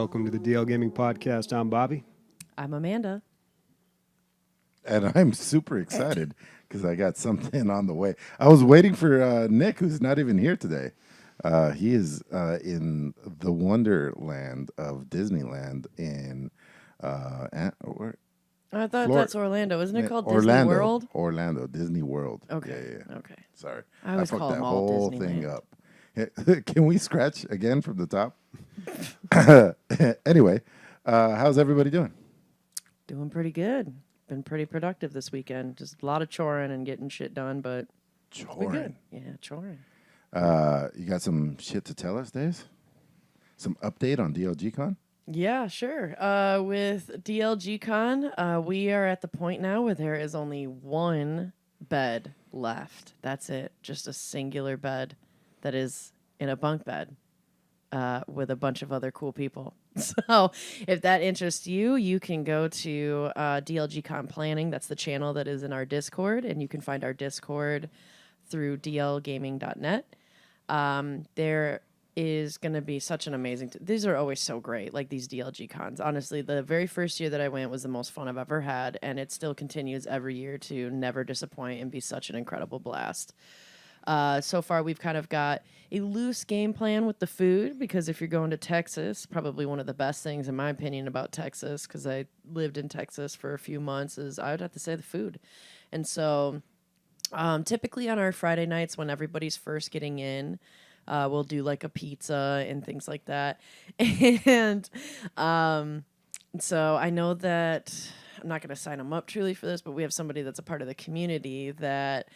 Welcome to the DL Gaming Podcast. I'm Bobby. I'm Amanda. And I'm super excited because I got something on the way. I was waiting for Nick, who's not even here today. He is in the Wonderland of Disneyland in I thought Florida. that's Orlando. Isn't it called Orlando, Disney World? Orlando, Disney World. Okay. Yeah. Okay. Sorry. I always fucked call that them all whole Disneyland. thing up. Can we scratch again from the top? Anyway, how's everybody doing? Doing pretty good. Been pretty productive this weekend. Just a lot of choring and getting shit done, but it's been good. Yeah, choring. You got some shit to tell us, Days? Some update on DLG Con? Yeah, sure. With DLG Con, we are at the point now where there is only one bed left. That's it. Just a singular bed that is in a bunk bed with a bunch of other cool people. So if that interests you, you can go to DLG Con Planning. That's the channel that is in our Discord, and you can find our Discord through dlgaming.net. There is going to be such an amazing... These are always so great, like these DLG cons. Honestly, the very first year that I went was the most fun I've ever had, and it still continues every year to never disappoint and be such an incredible blast. So far, we've kind of got a loose game plan with the food, because if you're going to Texas, probably one of the best things, in my opinion, about Texas, because I lived in Texas for a few months, is I would have to say the food. And so typically on our Friday nights when everybody's first getting in, we'll do like a pizza and things like that. And so I know that I'm not going to sign them up truly for this, but we have somebody that's a part of the community that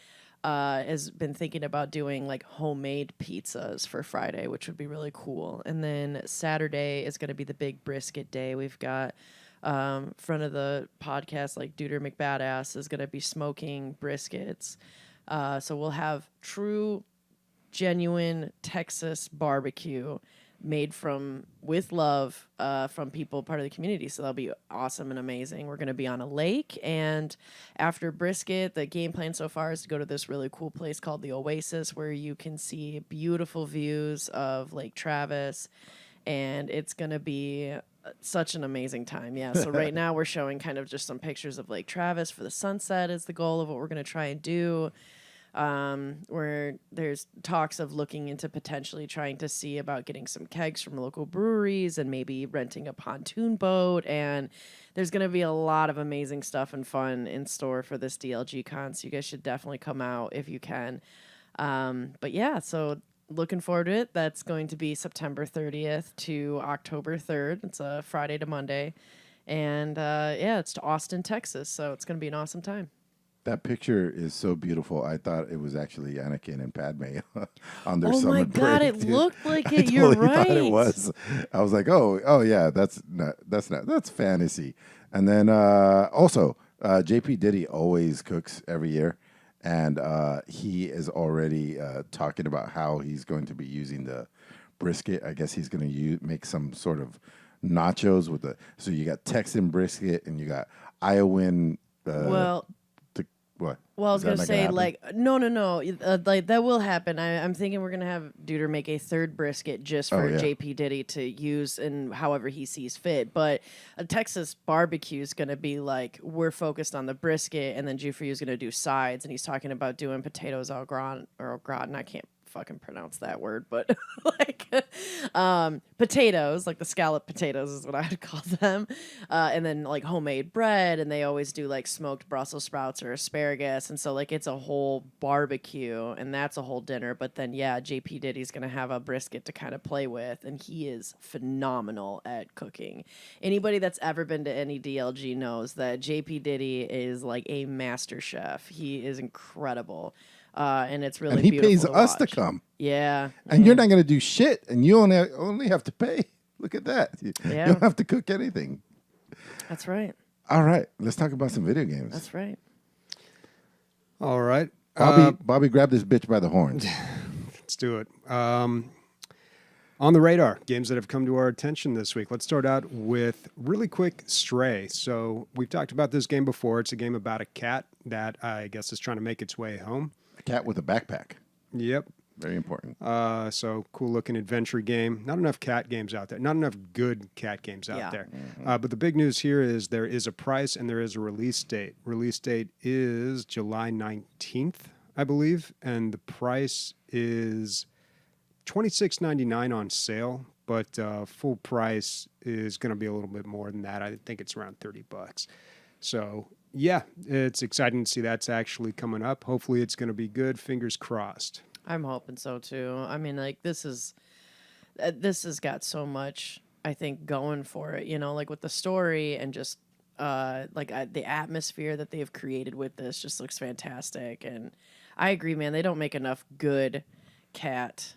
has been thinking about doing like homemade pizzas for Friday, which would be really cool. And then Saturday is going to be the big brisket day. We've got front of the podcast, like Duder McBadass is going to be smoking briskets. So we'll have true, genuine Texas barbecue made with love from people part of the community. So that'll be awesome and amazing. We're going to be on a lake, and after brisket, the game plan so far is to go to this really cool place called the Oasis, where you can see beautiful views of Lake Travis, and it's going to be such an amazing time. Yeah. So right now we're showing kind of just some pictures of Lake Travis for the sunset is the goal of what we're going to try and do. Where there's talks of looking into potentially trying to see about getting some kegs from local breweries and maybe renting a pontoon boat. And there's going to be a lot of amazing stuff and fun in store for this DLG con. So you guys should definitely come out if you can. But yeah, so looking forward to it. That's going to be September 30th to October 3rd. It's a Friday to Monday. And yeah, it's to Austin, Texas. So it's going to be an awesome time. That picture is so beautiful. I thought it was actually Anakin and Padme on their Oh summer my break. God, it dude. looked like I it. You're totally right. thought it was. I was like, oh yeah, that's fantasy. And then also, JP Diddy always cooks every year, and he is already talking about how he's going to be using the brisket. I guess he's going to make some sort of nachos with so you got Texan brisket and you got Iowan. What? Well, I was going to say, like, no. Like, that will happen. I'm thinking we're going to have Duder make a third brisket just for JP Diddy to use and however he sees fit. But a Texas barbecue is going to be like, we're focused on the brisket, and then Jufrey is going to do sides, and he's talking about doing potatoes au gratin, and I can't fucking pronounce that word, but like potatoes, like the scallop potatoes is what I would call them, and then like homemade bread, and they always do like smoked Brussels sprouts or asparagus, and so like it's a whole barbecue, and that's a whole dinner. But then yeah, JP Diddy's gonna have a brisket to kind of play with, and he is phenomenal at cooking. Anybody that's ever been to any DLG knows that JP Diddy is like a master chef. He is incredible. And it's really beautiful. And he pays to us watch. to come. Yeah. And you're not going to do shit, and you only have to pay. Look at that. You Yeah. don't have to cook anything. That's right. All right. Let's talk about some video games. That's right. All right. Bobby, grab this bitch by the horns. Let's do it. On the radar, games that have come to our attention this week. Let's start out with really quick Stray. So we've talked about this game before. It's a game about a cat that I guess is trying to make its way home. A cat with a backpack. Yep. Very important. So cool looking adventure game. Not enough cat games out there. Not enough good cat games out Yeah. there. But the big news here is there is a price and there is a release date. Release date is July 19th, I believe. And the price is $26.99 on sale. But full price is going to be a little bit more than that. I think it's around $30. So yeah, it's exciting to see that's actually coming up. Hopefully it's going to be good. Fingers crossed. I'm hoping so too. I mean, like this has got so much, I think, going for it. You know, like with the story and just the atmosphere that they've created with this just looks fantastic. And I agree, man. They don't make enough good cat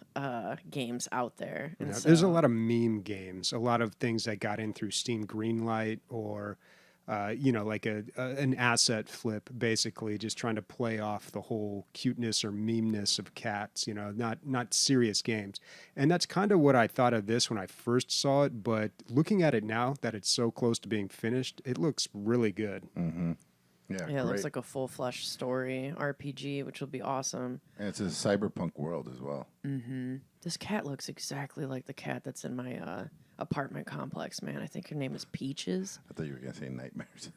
games out there. And Yeah, there's a lot of meme games, a lot of things that got in through Steam Greenlight or like an asset flip, basically just trying to play off the whole cuteness or memeness of cats, not serious games. And that's kind of what I thought of this when I first saw it. But looking at it now that it's so close to being finished, it looks really good. Mm-hmm. Yeah, it looks like a full-fledged story RPG, which will be awesome. And it's a cyberpunk world as well. Mm-hmm. This cat looks exactly like the cat that's in my apartment complex, man. I think her name is Peaches. I thought you were going to say nightmares.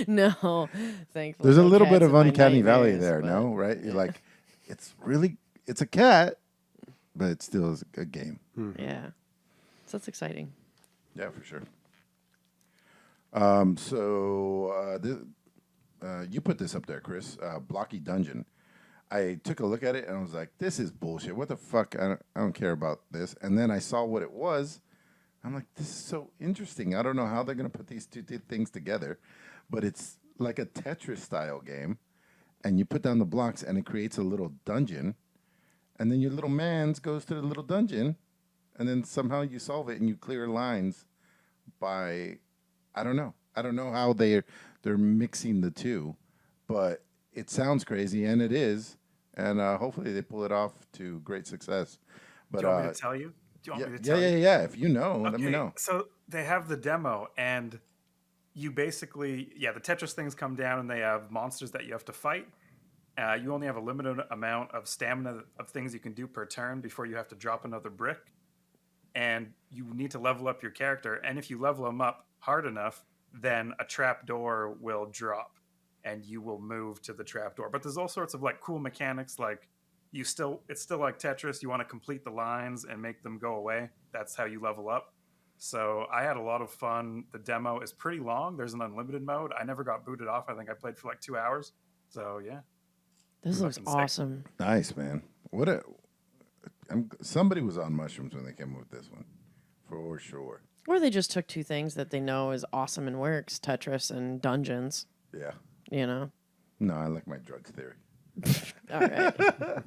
No, thankfully. There's a no little bit cats of in my uncanny valley nightmares, there, but- no? Right? You're like, it's a cat, but it still is a game. Yeah. So that's exciting. Yeah, for sure. You put this up there, Chris. Blocky Dungeon. I took a look at it and I was like, "This is bullshit. What the fuck? I don't care about this." And then I saw what it was. I'm like, "This is so interesting. I don't know how they're gonna put these two things together, but it's like a Tetris style game, and you put down the blocks and it creates a little dungeon, and then your little man's goes to the little dungeon, and then somehow you solve it and you clear lines by." I don't know how they're mixing the two, but it sounds crazy, and it is. And hopefully they pull it off to great success. But Do you want me to tell you? Do you want me to tell you? Yeah. If you know, let me know. So they have the demo, and you basically, the Tetris things come down, and they have monsters that you have to fight. You only have a limited amount of stamina of things you can do per turn before you have to drop another brick. And you need to level up your character. And if you level them up hard enough, then a trap door will drop and you will move to the trap door. But there's all sorts of like cool mechanics. Like it's still like Tetris. You want to complete the lines and make them go away. That's how you level up. So I had a lot of fun. The demo is pretty long. There's an unlimited mode. I never got booted off. I think I played for like 2 hours. So yeah. This looks Fucking sick. awesome. Nice, man. Somebody was on mushrooms when they came up with this one, for sure. Or they just took two things that they know is awesome and works, Tetris and Dungeons, Yeah. you know? No, I like my drugs theory. All right.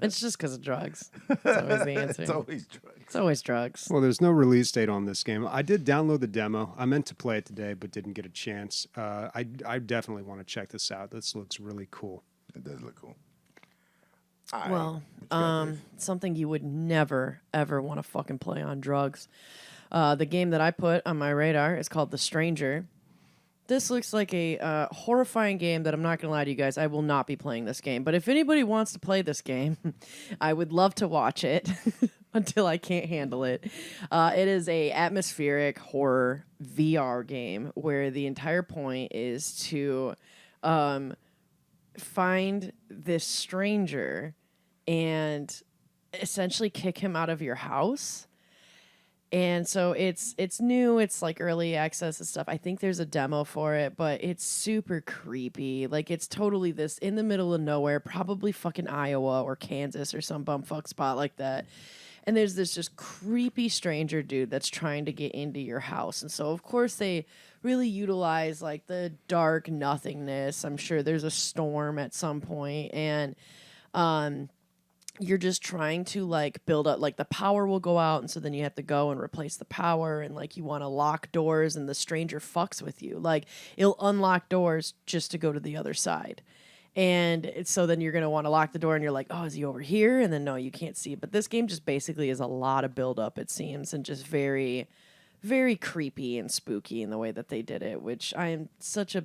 It's just because of drugs. That's always the answer. It's always drugs. It's always drugs. Well, there's no release date on this game. I did download the demo. I meant to play it today, but didn't get a chance. I definitely want to check this out. This looks really cool. It does look cool. Well, What you got, Dave? something you would never, ever want to fucking play on drugs. The game that I put on my radar is called The Stranger. This looks like a horrifying game that I'm not going to lie to you guys. I will not be playing this game. But if anybody wants to play this game, I would love to watch it until I can't handle it. It is a atmospheric horror VR game where the entire point is to find this stranger and essentially kick him out of your house. And so it's new, it's like early access and stuff. I think there's a demo for it, but it's super creepy. Like it's totally this in the middle of nowhere, probably fucking Iowa or Kansas or some bumfuck spot like that. And there's this just creepy stranger dude that's trying to get into your house. And so of course they really utilize like the dark nothingness. I'm sure there's a storm at some point, and you're just trying to like build up, like the power will go out, and so then you have to go and replace the power, and like you want to lock doors, and the stranger fucks with you. Like it'll unlock doors just to go to the other side. And so then you're going to want to lock the door, and you're like, oh, is he over here? And then no, you can't see. But this game just basically is a lot of build up, it seems, and just very, very creepy and spooky in the way that they did it, which I am such a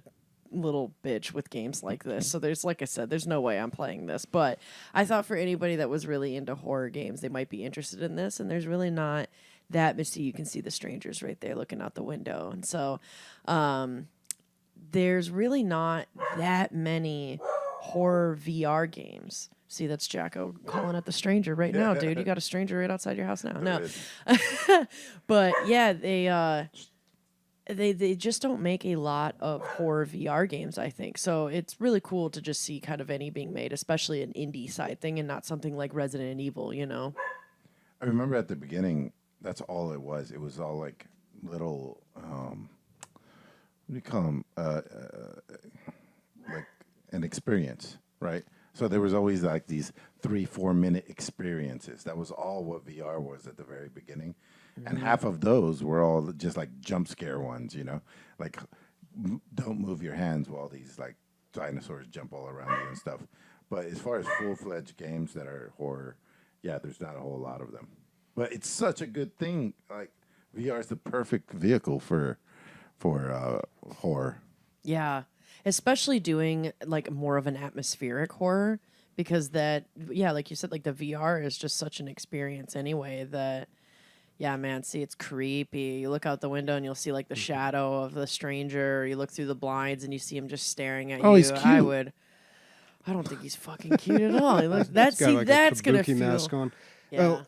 little bitch with games like this. So there's, like I said, there's no way I'm playing this. But I thought for anybody that was really into horror games, they might be interested in this. And there's really not that much. You can see the strangers right there looking out the window. And so there's really not that many horror VR games. See, that's Jacko calling at the stranger right now, dude. You got a stranger right outside your house now. No. But yeah, they just don't make a lot of horror VR games, I think. So it's really cool to just see kind of any being made, especially an indie side thing and not something like Resident Evil, you know? I remember at the beginning, that's all it was. It was all like little, what do you call them? Like an experience, right? So there was always like these 3-4 minute experiences. That was all what VR was at the very beginning. And half of those were all just like jump scare ones, you know, like don't move your hands while these like dinosaurs jump all around you and stuff. But as far as full-fledged games that are horror, yeah, there's not a whole lot of them. But it's such a good thing. Like VR is the perfect vehicle for horror. Yeah, especially doing like more of an atmospheric horror because that, yeah, like you said, like the VR is just such an experience anyway that, yeah, man, see, it's creepy. You look out the window and you'll see like the shadow of the stranger. You look through the blinds and you see him just staring at you. Oh, he's cute. I don't think he's fucking cute at all. He looks, that's Got like that's a gonna kabuki feel. mask on. Yeah. Well,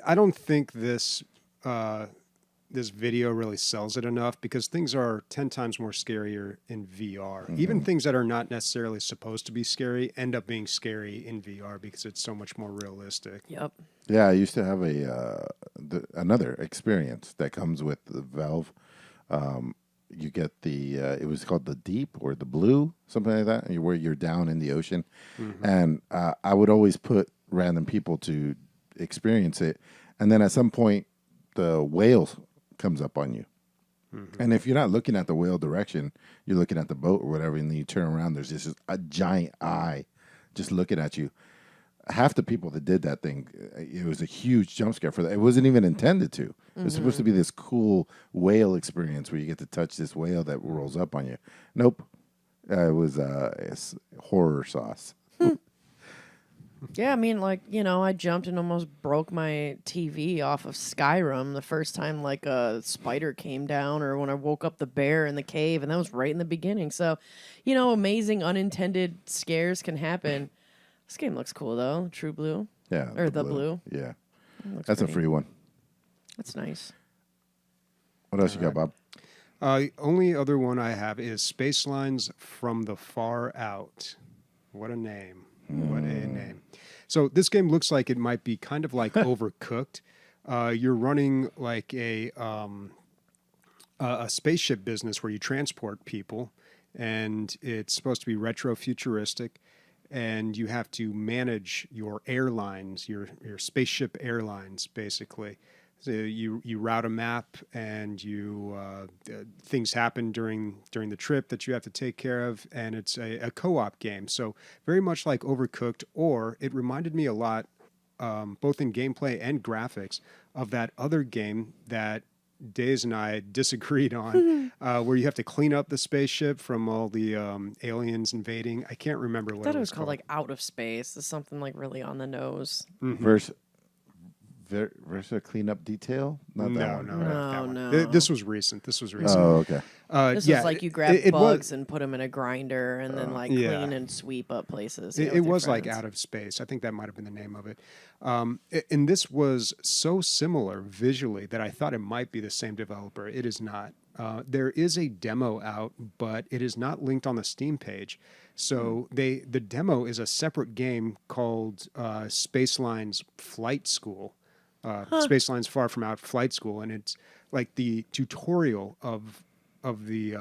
I don't think this this video really sells it enough because things are 10 times more scarier in VR. Even things that are not necessarily supposed to be scary end up being scary in VR because it's so much more realistic. Yep. Yeah, I used to have another experience that comes with the Valve. You get it was called the Deep or the Blue, something like that, where you're down in the ocean. And I would always put random people to experience it. And then at some point, the whale comes up on you. And if you're not looking at the whale direction, you're looking at the boat or whatever, and then you turn around, there's just a giant eye just looking at you. Half the people that did that thing, it was a huge jump scare for that. It wasn't even intended to. It was supposed to be this cool whale experience where you get to touch this whale that rolls up on you. Nope. It was it's horror sauce. Yeah, I mean, like, you know, I jumped and almost broke my TV off of Skyrim the first time, like, a spider came down or when I woke up the bear in the cave, and that was right in the beginning. So, you know, amazing unintended scares can happen. This game looks cool, though. True Blue. Yeah. Or the Blue. Yeah. Looks That's pretty. a free one. That's nice. What else you got, Bob? Only other one I have is Spacelines from the Far Out. What a name. What a name. So this game looks like it might be kind of like Overcooked. You're running like a spaceship business where you transport people, and it's supposed to be retro futuristic, and you have to manage your airlines, your spaceship airlines, basically. So you route a map, and you things happen during the trip that you have to take care of, and it's a co-op game. So very much like Overcooked, or it reminded me a lot, both in gameplay and graphics, of that other game that Days and I disagreed on, where you have to clean up the spaceship from all the aliens invading. I can't remember what I thought it was called like Out of Space. It's something like really on the nose. Versus cleanup detail? Not that one. Not that one. No. This was recent. Oh, okay. This was like you grab bugs and put them in a grinder and then like clean and sweep up places. It was like Out of Space. I think that might have been the name of it. And this was so similar visually that I thought it might be the same developer. It is not. There is a demo out, but it is not linked on the Steam page. So the demo is a separate game called Spacelines Flight School. Spacelines Far From Out Flight School, and it's like the tutorial of the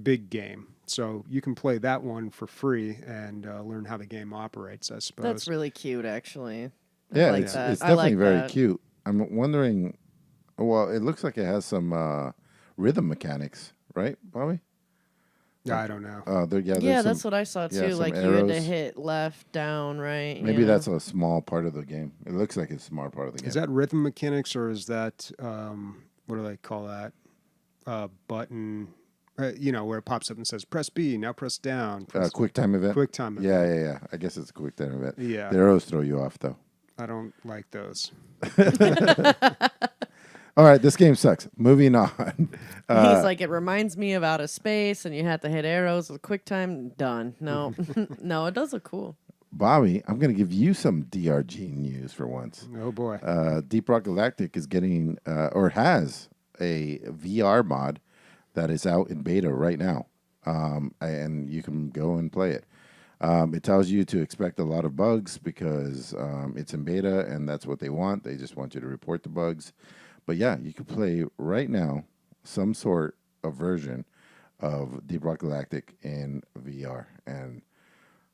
big game. So you can play that one for free and learn how the game operates, I suppose. That's really cute, actually. Yeah, I like it's that. definitely very that. cute. I'm wondering, well, it looks like it has some rhythm mechanics, right, Bobby? I don't know. Yeah, that's what I saw too. some Like you had to arrows. hit left, down, right. Maybe you that's a small part of the game. It looks like it's a small part of the game. Is that rhythm mechanics, or is that what do they call that? Button. where it pops up and says, press B, now press down. Press Quick time event. Quick time event. Yeah. I guess it's a quick time event. Yeah. The arrows throw you off, though. I don't like those. All right, this game sucks. Moving on. He's like, it reminds me of Outer Space, and you have to hit arrows with QuickTime. Done. No, no, it does look cool. Bobby, I'm going to give you some DRG news for once. Oh, boy. Deep Rock Galactic is getting, or has, a VR mod that is out in beta right now, and you can go and play it. It tells you to expect a lot of bugs because it's in beta, and that's what they want. They just want you to report the bugs. But yeah, you can play right now some sort of version of Deep Rock Galactic in VR. And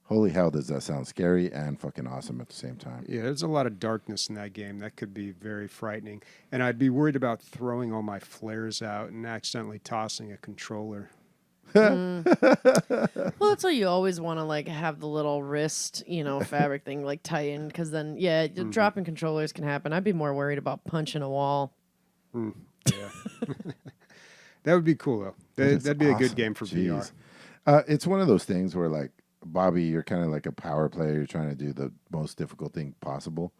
holy hell, does that sound scary and fucking awesome at the same time. Yeah, there's a lot of darkness in that game. That could be very frightening. And I'd be worried about throwing all my flares out and accidentally tossing a controller. Well, that's why you always want to like have the little wrist, fabric thing like tighten, because then dropping controllers can happen. I'd be more worried about punching a wall. Yeah, that would be cool though. That'd be awesome. a good game for Jeez. VR. It's one of those things where, like, Bobby, you're kind of like a power player. You're trying to do the most difficult thing possible.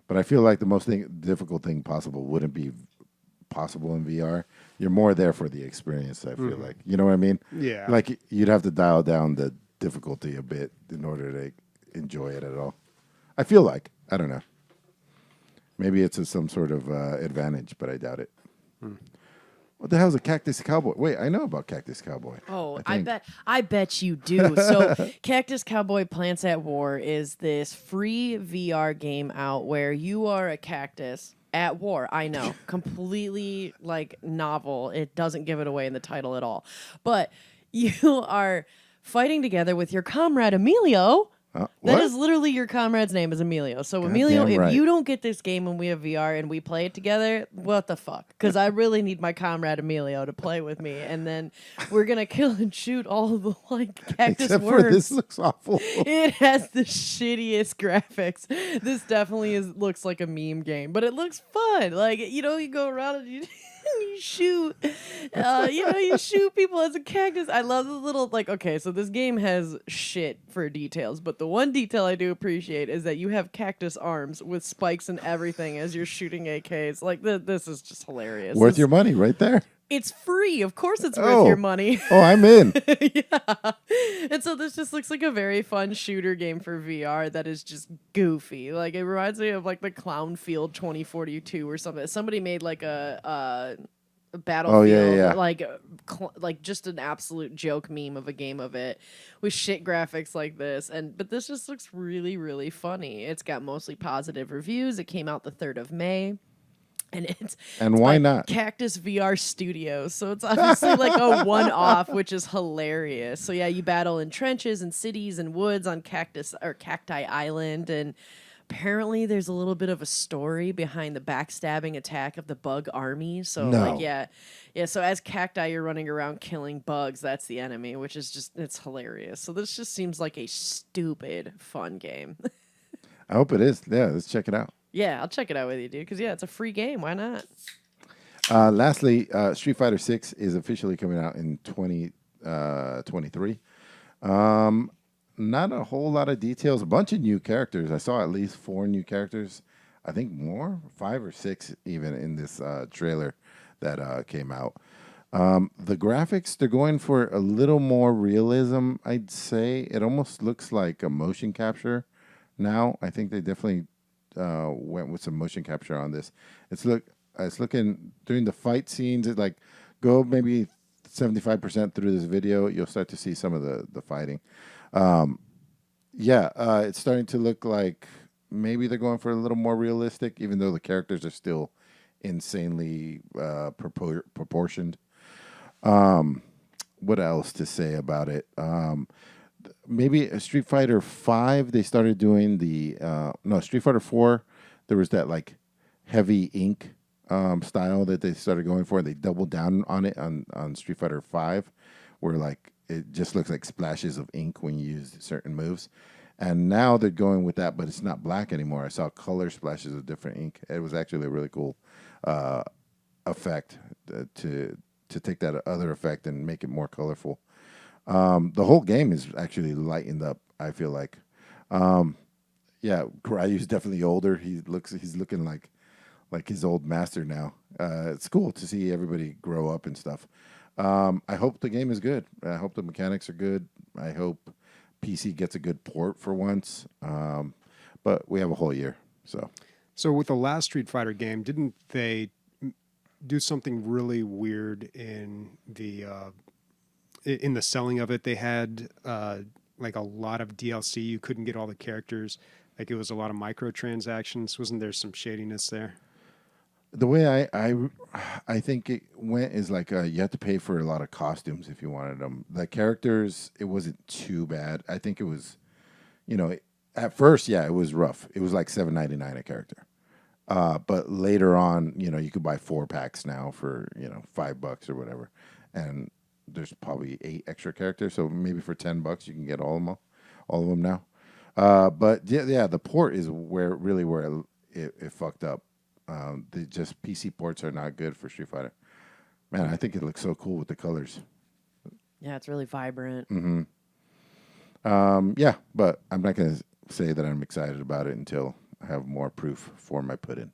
But I feel like the most difficult thing possible wouldn't be possible in VR. You're more there for the experience, I feel like. You know what I mean? Yeah. Like, you'd have to dial down the difficulty a bit in order to enjoy it at all. I feel like. I don't know. Maybe it's some sort of advantage, but I doubt it. What the hell is a Cactus Cowboy? Wait, I know about Cactus Cowboy. Oh, I bet you do. So Cactus Cowboy Plants at War is this free VR game out where you are a cactus at war. I know. Completely like novel. It doesn't give it away in the title at all. But you are fighting together with your comrade Emilio. That is literally your comrade's name is Emilio. So Emilio, if you don't get this game when we have VR and we play it together, what the fuck? Because I really need my comrade Emilio to play with me, and then we're gonna kill and shoot all of the like cactus Except worms. for this looks awful. It has the shittiest graphics. This definitely looks like a meme game, but it looks fun. Like you go around and you shoot, you shoot people as a cactus. I love the little okay, so this game has shit for details, but the one detail I do appreciate is that you have cactus arms with spikes and everything as you're shooting AKs. Like this is just hilarious. Worth your money right there. It's free. Of course it's worth your money. Oh, I'm in. Yeah. And so this just looks like a very fun shooter game for VR that is just goofy. Like it reminds me of like the Clown Field 2042 or something. Somebody made like a Battlefield, like just an absolute joke meme of a game of it with shit graphics like this. But this just looks really, really funny. It's got mostly positive reviews. It came out the 3rd of May. And why not? Cactus VR Studios. So it's obviously like a one-off, which is hilarious. So yeah, you battle in trenches and cities and woods on Cacti Island, and apparently there's a little bit of a story behind the backstabbing attack of the bug army. So so as cacti you're running around killing bugs. That's the enemy, which is it's hilarious. So this just seems like a stupid fun game. I hope it is. Yeah, let's check it out. Yeah, I'll check it out with you, dude, because it's a free game. Why not? Lastly, Street Fighter 6 is officially coming out in 2023. Not a whole lot of details. A bunch of new characters. I saw at least 4 new characters. I think more, 5 or 6 even in this trailer that came out. The graphics, they're going for a little more realism, I'd say. It almost looks like a motion capture now. I think they definitely went with some motion capture on this. It's looking during the fight scenes. It like go maybe 75% through this video, you'll start to see some of the fighting. It's starting to look like maybe they're going for a little more realistic, even though the characters are still insanely proportioned. What else to say about it? Maybe a Street Fighter 5, they started doing Street Fighter 4, there was that like heavy ink style that they started going for. They doubled down on it on Street Fighter 5, where like it just looks like splashes of ink when you use certain moves. And now they're going with that, but it's not black anymore. I saw color splashes of different ink. It was actually a really cool effect to to take that other effect and make it more colorful. The whole game is actually lightened up, I feel like. Yeah, Cryu's definitely older. He's looking like his old master now. It's cool to see everybody grow up and stuff. I hope the game is good. I hope the mechanics are good. I hope PC gets a good port for once. But we have a whole year, so. So with the last Street Fighter game, didn't they do something really weird in the selling of it? They had like a lot of DLC. You couldn't get all the characters. Like it was a lot of microtransactions. Wasn't there some shadiness there? The way I think it went is like you had to pay for a lot of costumes if you wanted them. The characters, it wasn't too bad. I think it was, at first, yeah, it was rough. It was like $7.99 a character. But later on, you could buy 4-packs now for $5 or whatever, and there's probably 8 extra characters. So maybe for $10 you can get all of them now. But yeah, the port is where it fucked up. The just PC ports are not good for Street Fighter. Man, I think it looks so cool with the colors. Yeah, it's really vibrant. Mm-hmm. Yeah, but I'm not going to say that I'm excited about it until I have more proof for my put-in.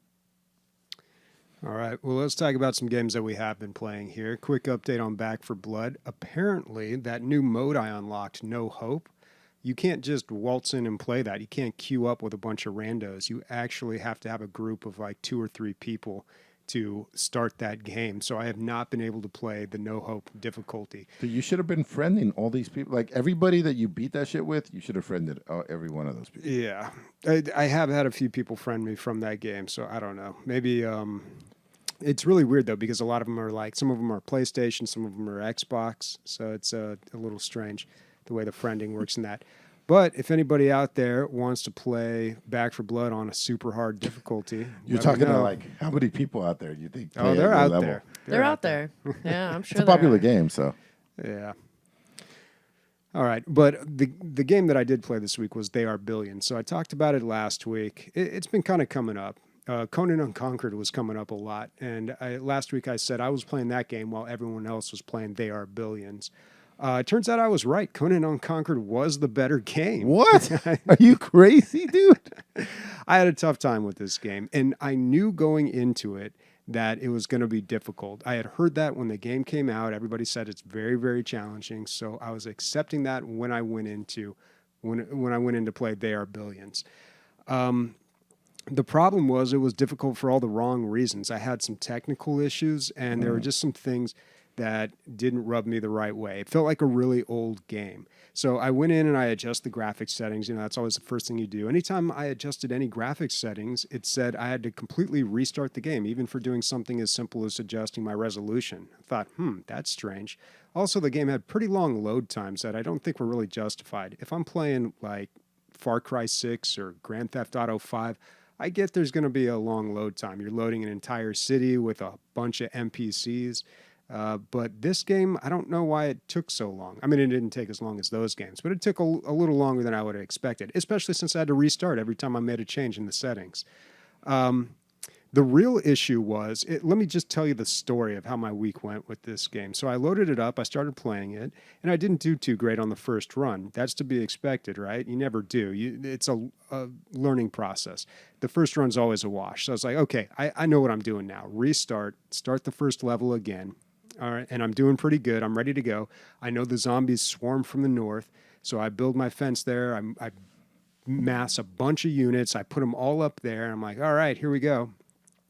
All right. Well, let's talk about some games that we have been playing here. Quick update on Back for Blood. Apparently, that new mode I unlocked, No Hope, you can't just waltz in and play that. You can't queue up with a bunch of randos. You actually have to have a group of like 2 or 3 people to start that game. So I have not been able to play the No Hope difficulty. So you should have been friending all these people. Like everybody that you beat that shit with, you should have friended every one of those people. Yeah. I have had a few people friend me from that game, so I don't know. Maybe it's really weird though, because a lot of them are like, some of them are PlayStation, some of them are Xbox. So it's a little strange the way the friending works in that. But if anybody out there wants to play Back for Blood on a super hard difficulty, you're talking to like how many people out there you think? Oh, they're out there. They're out there. Yeah, I'm sure. It's a popular game, so yeah. All right, but the game that I did play this week was They Are Billions. So I talked about it last week. It's been kind of coming up. Conan Unconquered was coming up a lot, and last week I said I was playing that game while everyone else was playing They Are Billions. It turns out I was right. Conan Unconquered was the better game. What? Are you crazy, dude? I had a tough time with this game, and I knew going into it that it was going to be difficult. I had heard that when the game came out. Everybody said it's very, very challenging, so I was accepting that when I went into play They Are Billions. The problem was it was difficult for all the wrong reasons. I had some technical issues, and there were just some things that didn't rub me the right way. It felt like a really old game. So I went in and I adjust the graphics settings. That's always the first thing you do. Anytime I adjusted any graphics settings, it said I had to completely restart the game, even for doing something as simple as adjusting my resolution. I thought, that's strange. Also, the game had pretty long load times that I don't think were really justified. If I'm playing like Far Cry 6 or Grand Theft Auto 5, I get there's going to be a long load time. You're loading an entire city with a bunch of NPCs. But this game, I don't know why it took so long. I mean, it didn't take as long as those games, but it took a little longer than I would have expected, especially since I had to restart every time I made a change in the settings. The real issue was, let me just tell you the story of how my week went with this game. So I loaded it up, I started playing it, and I didn't do too great on the first run. That's to be expected, right? You never do. It's a learning process. The first run's always a wash. So I was like, okay, I know what I'm doing now. Restart, start the first level again. All right, and I'm doing pretty good. I'm ready to go. I know the zombies swarm from the north, so I build my fence there. I mass a bunch of units. I put them all up there, and I'm like, all right, here we go.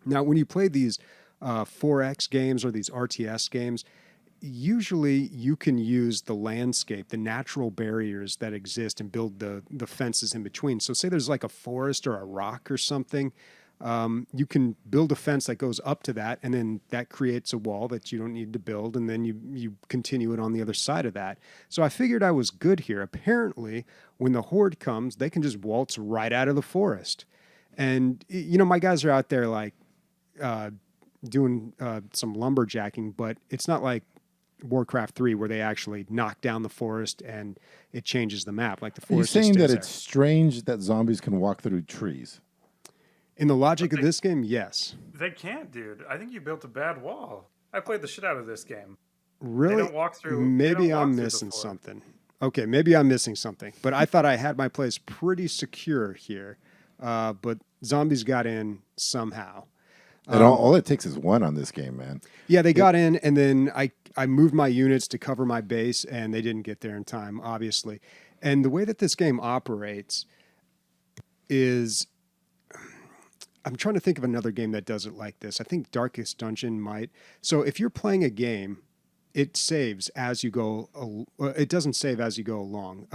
Now, when you play these 4X games or these RTS games, usually you can use the landscape, the natural barriers that exist, and build the fences in between. So say there's like a forest or a rock or something. You can build a fence that goes up to that, and then that creates a wall that you don't need to build, and then you continue it on the other side of that. So I figured I was good here. Apparently, when the horde comes, they can just waltz right out of the forest. And, my guys are out there like doing some lumberjacking, but it's not like Warcraft 3 where they actually knock down the forest and it changes the map. Like the forest. Are you saying that there. it's strange that zombies can walk through trees? In the logic of this game, yes. They can't, dude. I think you built a bad wall. I played the shit out of this game. Really? They don't walk through. Maybe I'm missing something. Okay, maybe I'm missing something. But I thought I had my place pretty secure here. But zombies got in somehow. And all it takes is one on this game, man. Yeah, they got in, and then I moved my units to cover my base, and they didn't get there in time, obviously. And the way that this game operates is, I'm trying to think of another game that does it like this. I think Darkest Dungeon might. So if you're playing a game, it saves as you go. It doesn't save as you go along.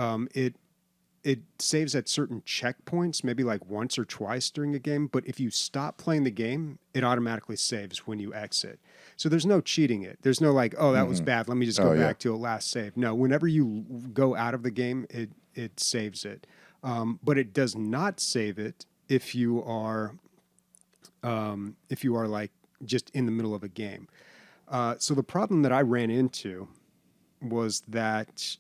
It saves at certain checkpoints, maybe like once or twice during a game. But if you stop playing the game, it automatically saves when you exit. So there's no cheating it. There's no like, oh, that was bad. Let me just go back to a last save. No, whenever you go out of the game, it saves it. But it does not save it if you are like just in the middle of a game. So the problem that I ran into was that,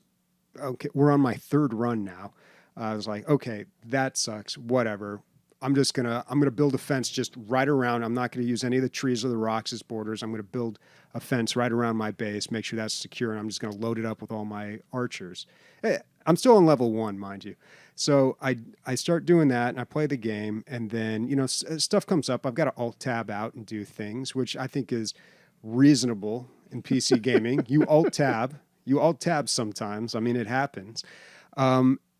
okay, we're on my third run now. I was like, okay, that sucks. Whatever. I'm gonna build a fence just right around. I'm not gonna use any of the trees or the rocks as borders. I'm gonna build a fence right around my base, make sure that's secure, and I'm just gonna load it up with all my archers. Hey, I'm still on level 1, mind you. So I start doing that, and I play the game, and then stuff comes up. I've got to alt tab out and do things, which I think is reasonable in PC gaming. You alt tab sometimes. I mean, it happens.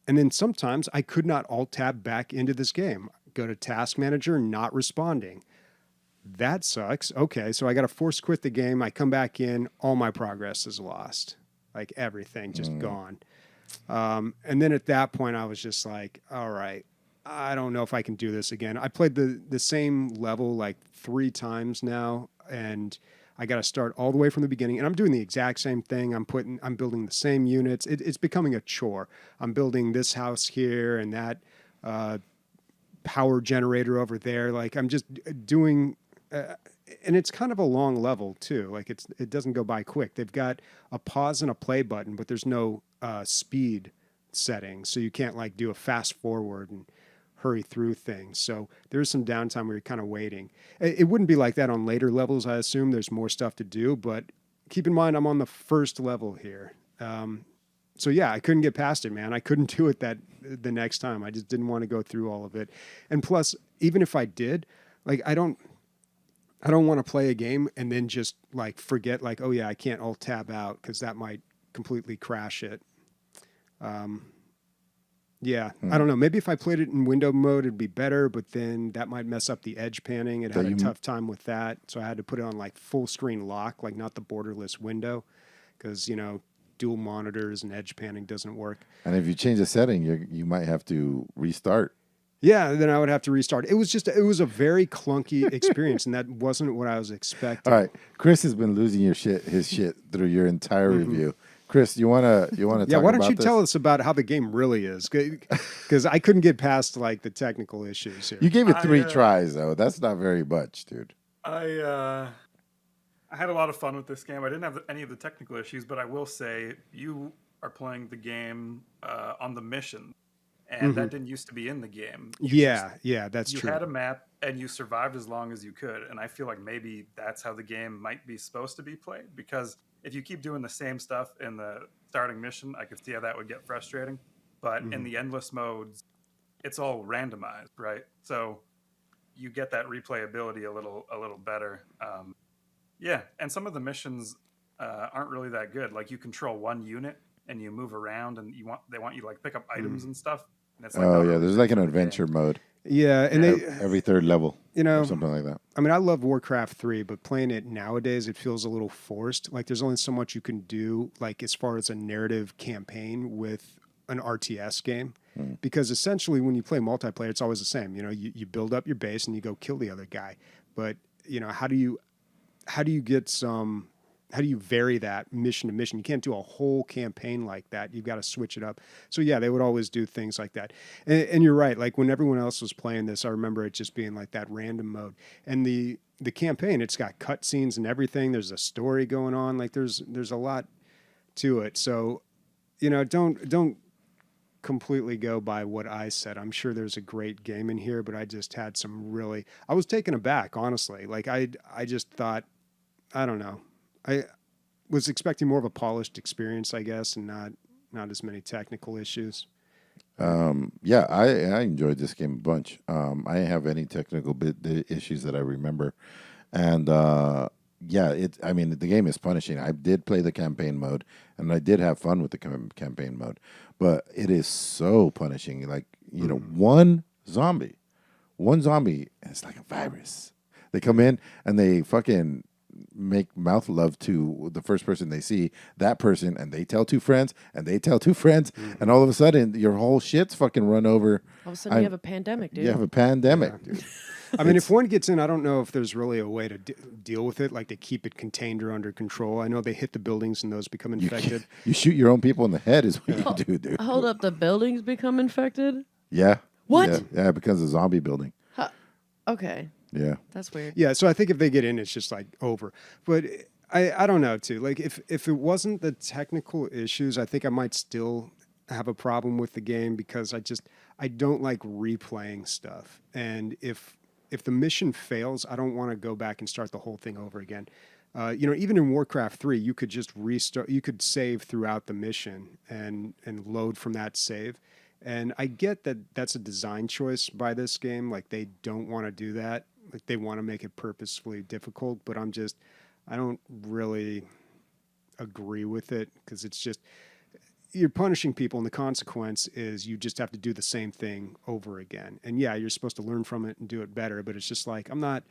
And then sometimes I could not alt tab back into this game. Go to task manager, not responding. That sucks. Okay, so I got to force quit the game. I come back in, all my progress is lost. Like everything just gone. And then at that point I was just like, all right, I don't know if I can do this again. I played the same level like 3 times now, and I got to start all the way from the beginning, and I'm doing the exact same thing. I'm building the same units. It's becoming a chore. I'm building this house here and that power generator over there. Like I'm just doing, and it's kind of a long level too. Like it doesn't go by quick. They've got a pause and a play button, but there's no speed setting, so you can't like do a fast forward and hurry through things. So there's some downtime where you're kind of waiting. It wouldn't be like that on later levels. I assume there's more stuff to do, but keep in mind, I'm on the first level here. So yeah, I couldn't get past it, man. I couldn't do it the next time. I just didn't want to go through all of it. And plus, even if I did, like, I don't want to play a game and then just like forget like, oh yeah, I can't alt tab out because that might completely crash it. Yeah, I don't know. Maybe if I played it in window mode, it'd be better, but then that might mess up the edge panning. It had a tough time with that, so I had to put it on like full screen lock, like not the borderless window, because dual monitors and edge panning doesn't work. And if you change the setting, you might have to restart. Yeah, then I would have to restart. It was a very clunky experience, and that wasn't what I was expecting. All right, Chris has been losing his shit through your entire review. Chris, you wanna talk about this? Yeah, why don't you tell us about how the game really is? Because I couldn't get past like the technical issues here. You gave it 3 tries though. That's not very much, dude. I had a lot of fun with this game. I didn't have any of the technical issues, but I will say you are playing the game on the mission, and that didn't used to be in the game. That's true. You had a map, and you survived as long as you could, and I feel like maybe that's how the game might be supposed to be played, because if you keep doing the same stuff in the starting mission, I could see how that would get frustrating. But in the endless modes, it's all randomized, right? So you get that replayability a little better. And some of the missions aren't really that good. Like you control one unit and you move around, and they want you to like pick up items and stuff. And it's like, there's like an adventure mode. Yeah, and every third level, or something like that. I mean, I love Warcraft 3, but playing it nowadays, it feels a little forced. Like there's only so much you can do, like as far as a narrative campaign with an RTS game, because essentially when you play multiplayer, it's always the same. You build up your base and you go kill the other guy. But how do you vary that mission to mission? You can't do a whole campaign like that. You've got to switch it up. So yeah, they would always do things like that. And you're right. Like when everyone else was playing this, I remember it just being like that random mode. And the campaign, it's got cutscenes and everything. There's a story going on. Like there's a lot to it. So, don't completely go by what I said. I'm sure there's a great game in here, but I just had I was taken aback, honestly. Like I just thought, I don't know. I was expecting more of a polished experience, I guess, and not as many technical issues. Yeah, I enjoyed this game a bunch. I didn't have any technical issues that I remember, and yeah, I mean, the game is punishing. I did play the campaign mode, and I did have fun with the campaign mode, but it is so punishing. Like, you know, one zombie is like a virus. They come in and they fucking make mouth love to the first person they see, that person, and they tell two friends, and they tell two friends, and all of a sudden your whole shit's fucking run over. All of a sudden you have a pandemic, dude. You have a pandemic, dude. I mean, if one gets in, I don't know if there's really a way to deal with it, like to keep it contained or under control. I know they hit the buildings and those become infected. You shoot your own people in the head is what you do, dude. Hold up, the buildings become infected? Yeah. What? Yeah, it becomes a zombie building. Okay. Yeah. That's weird. Yeah, so I think if they get in, it's just like over. But I don't know, too. Like, if it wasn't the technical issues, I think I might still have a problem with the game because I don't like replaying stuff. And if the mission fails, I don't want to go back and start the whole thing over again. You know, even in Warcraft 3, you could just restart. You could save throughout the mission and load from that save. And I get that that's a design choice by this game. Like, they don't want to do that. Like, they want to make it purposefully difficult. But I don't really agree with it because it's just, you're punishing people, and the consequence is you just have to do the same thing over again. And yeah, you're supposed to learn from it and do it better, but it's just like, I'm not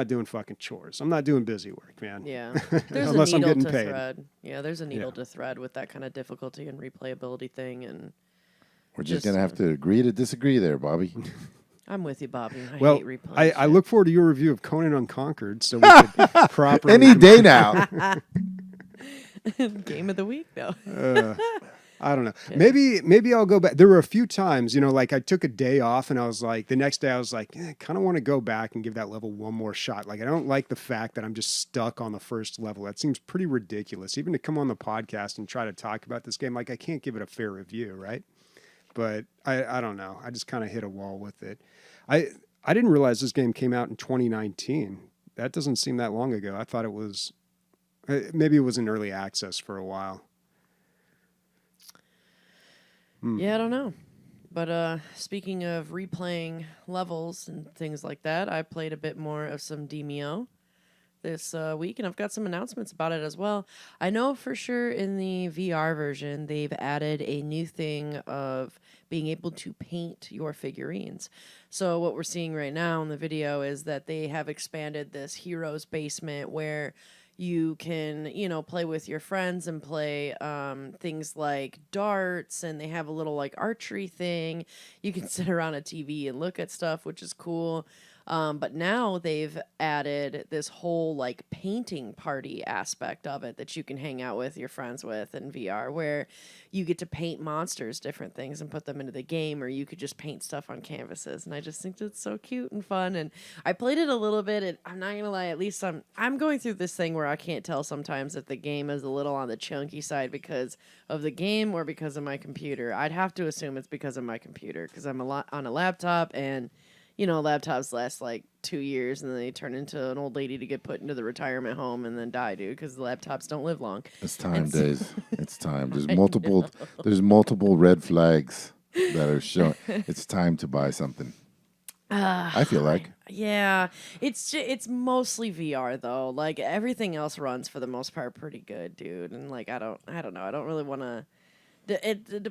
doing fucking chores. I'm not doing busy work, man. Yeah. There's Unless a I'm needle getting to paid. thread. Yeah, there's a needle to thread with that kind of difficulty and replayability thing. And We're just going to have to agree to disagree there, Bobby. I'm with you, Bobby. I Well, hate replaying. I look forward to your review of Conan Unconquered, so we could properly Any day now. Game of the week, though. I don't know. Maybe I'll go back. There were a few times, you know, like I took a day off and I was like, the next day I was like, I kind of want to go back and give that level one more shot. Like, I don't like the fact that I'm just stuck on the first level. That seems pretty ridiculous. Even to come on the podcast and try to talk about this game, like I can't give it a fair review, right? But I don't know. I just kind of hit a wall with it. I didn't realize this game came out in 2019. That doesn't seem that long ago. I thought it was, maybe it was in early access for a while. Yeah, I don't know. But speaking of replaying levels and things like that, I played a bit more of some Demeo this week, and I've got some announcements about it as well. I know for sure in the VR version, they've added a new thing of being able to paint your figurines. So what we're seeing right now in the video is that they have expanded this hero's basement where you can, you know, play with your friends and play things like darts, and they have a little like archery thing. You can sit around a TV and look at stuff, which is cool. But now they've added this whole like painting party aspect of it that you can hang out with your friends with in VR, where you get to paint monsters, different things, and put them into the game, or you could just paint stuff on canvases. And I just think that's so cute and fun. And I played it a little bit, and I'm not gonna lie, at least I'm going through this thing where I can't tell sometimes if the game is a little on the chunky side because of the game or because of my computer. I'd have to assume it's because of my computer because I'm on a laptop, and you know, laptops last like 2 years and then they turn into an old lady to get put into the retirement home and then die, dude, because the laptops don't live long. It's time, Days. It's time. There's multiple red flags that are showing. It's time to buy something. I feel like. Yeah, it's mostly VR though. Like everything else runs for the most part pretty good, dude. And like I don't know. I don't really want to.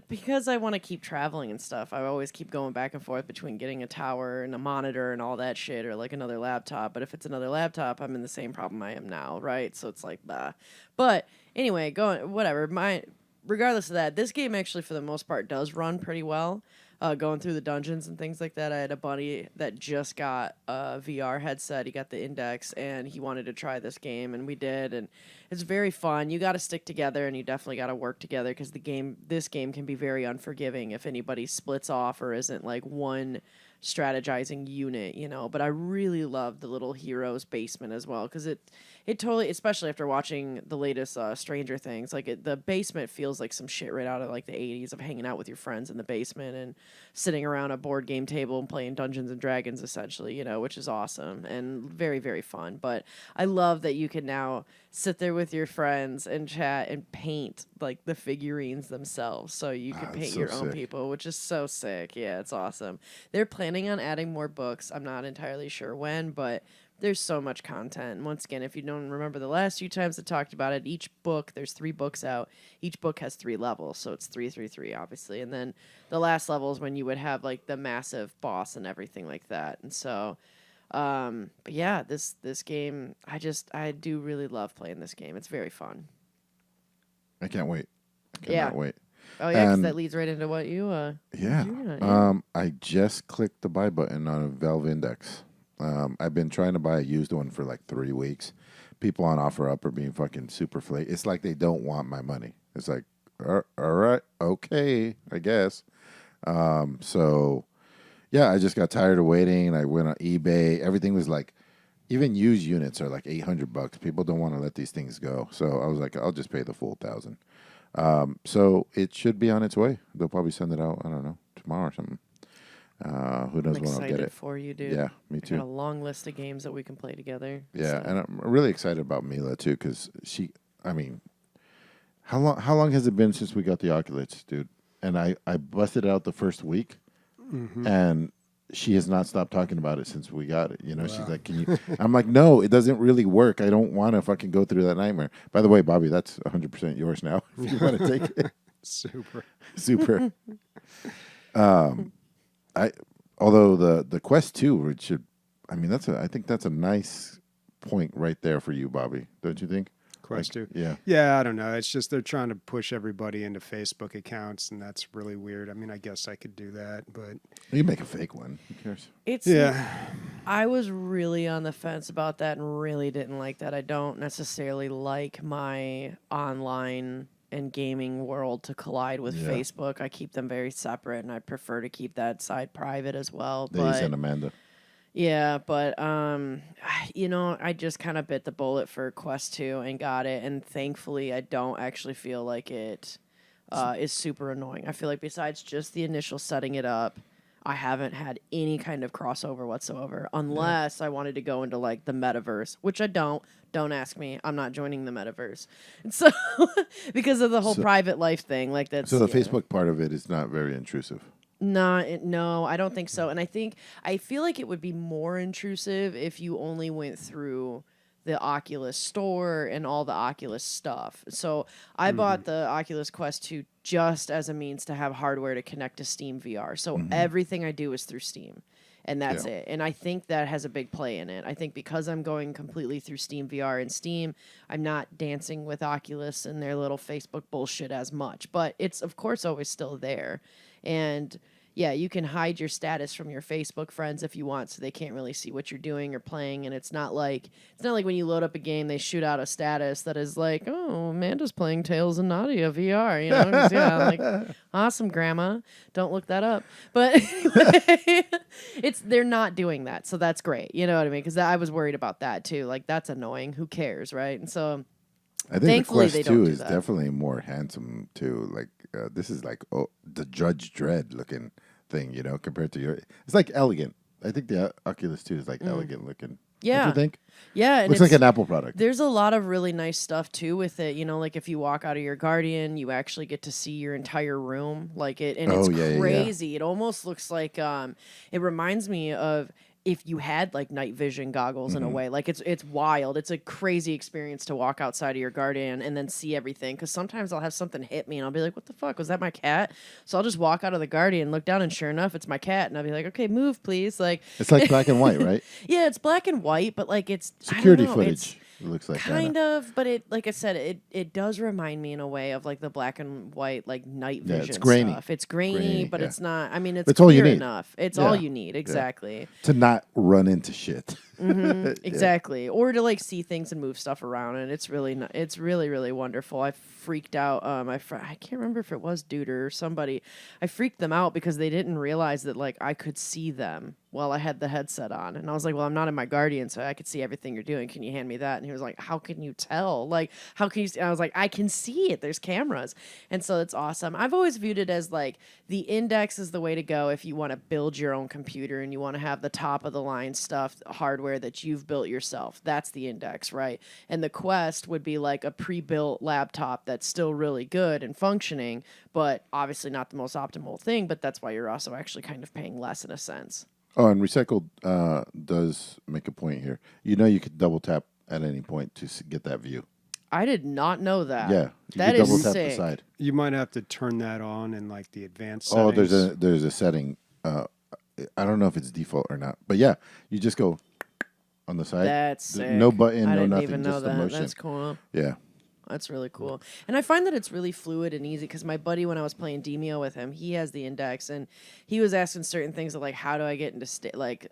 Because I want to keep traveling and stuff, I always keep going back and forth between getting a tower and a monitor and all that shit, or like another laptop. But if it's another laptop, I'm in the same problem I am now, right? So it's like, bah. But anyway, whatever. Regardless of that, this game actually, for the most part, does run pretty well. Going through the dungeons and things like that. I had a buddy that just got a VR headset. He got the Index, and he wanted to try this game, and we did. And it's very fun. You got to stick together, and you definitely got to work together because this game can be very unforgiving if anybody splits off or isn't like one strategizing unit, you know. But I really love the little hero's basement as well, because it totally, especially after watching the latest Stranger Things, like the basement feels like some shit right out of like the 80s of hanging out with your friends in the basement and sitting around a board game table and playing Dungeons and Dragons, essentially, you know, which is awesome and very, very fun. But I love that you can now sit there with your friends and chat and paint like the figurines themselves, so you can paint so your own sick. people, which is so sick. Yeah, it's awesome. They're planning on adding more books. I'm not entirely sure when, but there's so much content. And once again, if you don't remember the last few times I talked about it, each book, there's 3 books out. Each book has 3 levels, so it's 3, 3, 3, obviously. And then the last level is when you would have like the massive boss and everything like that. And so, but yeah, this game, I do really love playing this game. It's very fun. I can't wait. I cannot Yeah. wait. Oh yeah, because And- that leads right into what you Yeah. doing, yeah. I just clicked the buy button on a Valve Index. I've been trying to buy a used one for like 3 weeks. People on OfferUp are being fucking super flake. It's like they don't want my money. It's like, all right, okay, I guess. So, yeah, I just got tired of waiting. I went on eBay. Everything was like, even used units are like $800. People don't want to let these things go. So I was like, I'll just pay the full 1,000. So it should be on its way. They'll probably send it out, I don't know, tomorrow or something. Who knows I'm when I'll get excited it. for you, dude. Yeah, me I got a too. long list of games that we can play together. Yeah, so. and I'm really excited about Mila too, because how long has it been since we got the Oculus, dude? And I busted it out the first week, and she has not stopped talking about it since we got it. You know, she's like, "Can you?" I'm like, "No, it doesn't really work. I don't want to fucking go through that nightmare." By the way, Bobby, that's 100% yours now. If you want to take it, super. Although the Quest 2, which should, I think that's a nice point right there for you, Bobby. Don't you think? Quest 2. Yeah. Yeah, I don't know. It's just they're trying to push everybody into Facebook accounts, and that's really weird. I mean, I guess I could do that, but You make a fake one. Who cares? It's yeah. I was really on the fence about that and really didn't like that. I don't necessarily like my online and gaming world to collide with Yeah. Facebook. I keep them very separate, and I prefer to keep that side private as well. Days But and Amanda. yeah, but you know, I just kind of bit the bullet for Quest 2 and got it, and thankfully I don't actually feel like it is super annoying. I feel like besides just the initial setting it up, I haven't had any kind of crossover whatsoever, unless I wanted to go into like the metaverse, which I don't. Don't ask me. I'm not joining the metaverse. And so because of the whole private life thing, like that's So the yeah. Facebook part of it is not very intrusive. No, I don't think so. And I feel like it would be more intrusive if you only went through the Oculus store and all the Oculus stuff. So I bought the Oculus Quest 2 just as a means to have hardware to connect to Steam VR. So everything I do is through Steam. And that's Yeah. it. And I think that has a big play in it. I think because I'm going completely through Steam VR and Steam, I'm not dancing with Oculus and their little Facebook bullshit as much. But it's, of course, always still there. And yeah, you can hide your status from your Facebook friends if you want, so they can't really see what you're doing or playing. And it's not like when you load up a game, they shoot out a status that is like, "Oh, Amanda's playing Tales of Nadia VR." You know, 'cause, yeah, like, awesome, Grandma. Don't look that up. But anyway, they're not doing that, so that's great. You know what I mean? Because I was worried about that too. Like, that's annoying. Who cares, right? And so. I think Thankfully, the they Quest don't 2 do is that. definitely more handsome too. Like this is like the Judge Dredd looking thing, you know, compared to your. It's like elegant. I think the Oculus 2 is like elegant looking. Yeah. Don't you think? Yeah, and Looks like an Apple product. There's a lot of really nice stuff too with it. You know, like if you walk out of your Guardian, you actually get to see your entire room. Like it, and it's Yeah. crazy. It almost looks like it reminds me of if you had like night vision goggles in a way. Like it's wild. It's a crazy experience to walk outside of your Guardian and then see everything. Because sometimes I'll have something hit me and I'll be like, "What the fuck was that? My cat?" So I'll just walk out of the Guardian, look down, and sure enough, it's my cat. And I'll be like, "Okay, move, please." Like It's like black and white, right? yeah, it's black and white, but like it's I don't Security know, footage. It looks like kind of, but it, like I said, it does remind me in a way of like the black and white like night Yeah, vision it's grainy. stuff. It's grainy, but yeah. it's not. I mean, it's It's all you clear need. enough. It's Yeah. all you need, exactly. to not run into shit. Exactly. Or to like see things and move stuff around, and it's really it's really really wonderful. I freaked out. I can't remember if it was Duder or somebody. I freaked them out because they didn't realize that like I could see them while I had the headset on, and I was like, "Well, I'm not in my Guardian, so I could see everything you're doing. Can you hand me that?" And he was like, "How can you tell? Like, how can you?" And I was like, "I can see it. There's cameras," and so it's awesome. I've always viewed it as like the Index is the way to go if you want to build your own computer and you want to have the top of the line stuff, hardware that you've built yourself. That's the Index, right? And the Quest would be like a pre-built laptop that's still really good and functioning, but obviously not the most optimal thing. But that's why you're also actually kind of paying less in a sense. Oh, and Recycled does make a point here. You know, you could double tap at any point to get that view. I did not know that. Yeah, you that could is double tap sick. the side. You might have to turn that on in like the advanced Oh, settings. there's a setting. I don't know if it's default or not, but yeah, you just go on the side. That's sick. No button, I no didn't nothing, even know just the that. motion. That's cool. Yeah. That's really cool. And I find that it's really fluid and easy because my buddy, when I was playing Demeo with him, he has the Index and he was asking certain things like, how do I get into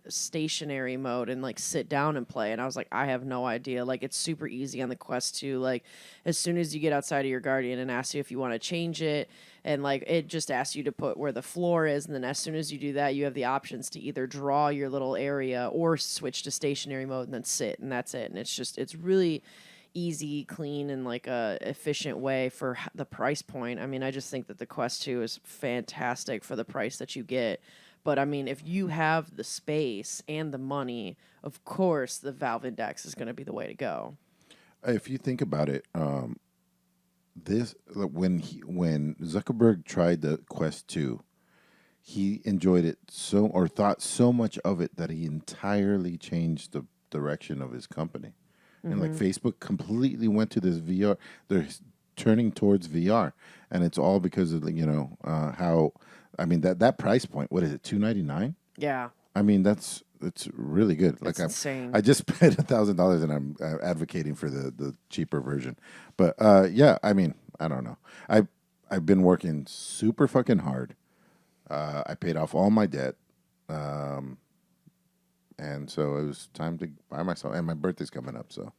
stationary mode and like sit down and play? And I was like, I have no idea. Like, it's super easy on the Quest 2. Like, as soon as you get outside of your Guardian and asks you if you want to change it, and like it just asks you to put where the floor is, and then as soon as you do that, you have the options to either draw your little area or switch to stationary mode and then sit, and that's it. And it's really easy, clean, and like a efficient way for the price point. I mean, I just think that the Quest 2 is fantastic for the price that you get. But I mean, if you have the space and the money, of course, the Valve Index is going to be the way to go. If you think about it, when Zuckerberg tried the Quest 2, he enjoyed it thought so much of it that he entirely changed the direction of his company. And like Facebook completely went to this VR. They're turning towards VR, and it's all because of how. I mean that price point. What is it? $299? Yeah. I mean it's really good. It's insane. I just paid $1,000, and I'm advocating for the cheaper version. But yeah, I mean I don't know. I've been working super fucking hard. I paid off all my debt. And so it was time to buy myself. And my birthday's coming up, so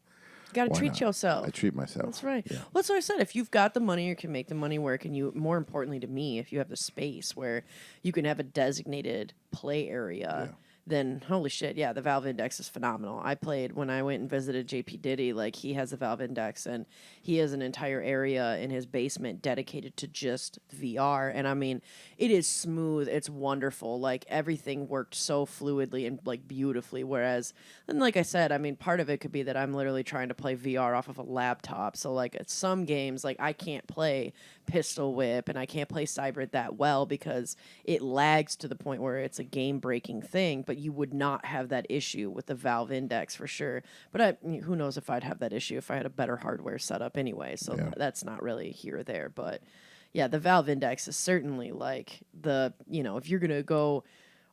Got to why treat not? yourself. I treat myself. That's right. Yeah. Well, that's what I said. If you've got the money, you can make the money work. And you, more importantly to me, if you have the space where you can have a designated play area, then holy shit, yeah, the Valve Index is phenomenal. I played when I went and visited JP Diddy, like he has the Valve Index and he has an entire area in his basement dedicated to just VR. And I mean, it is smooth. It's wonderful. Like everything worked so fluidly and like beautifully. Whereas, and like I said, I mean, part of it could be that I'm literally trying to play VR off of a laptop. So like at some games, like I can't play Pistol Whip and I can't play Cybrid that well because it lags to the point where it's a game breaking thing. But you would not have that issue with the Valve Index for sure. But who knows if I'd have that issue if I had a better hardware setup anyway. So that's not really here or there. But yeah, the Valve Index is certainly like if you're going to go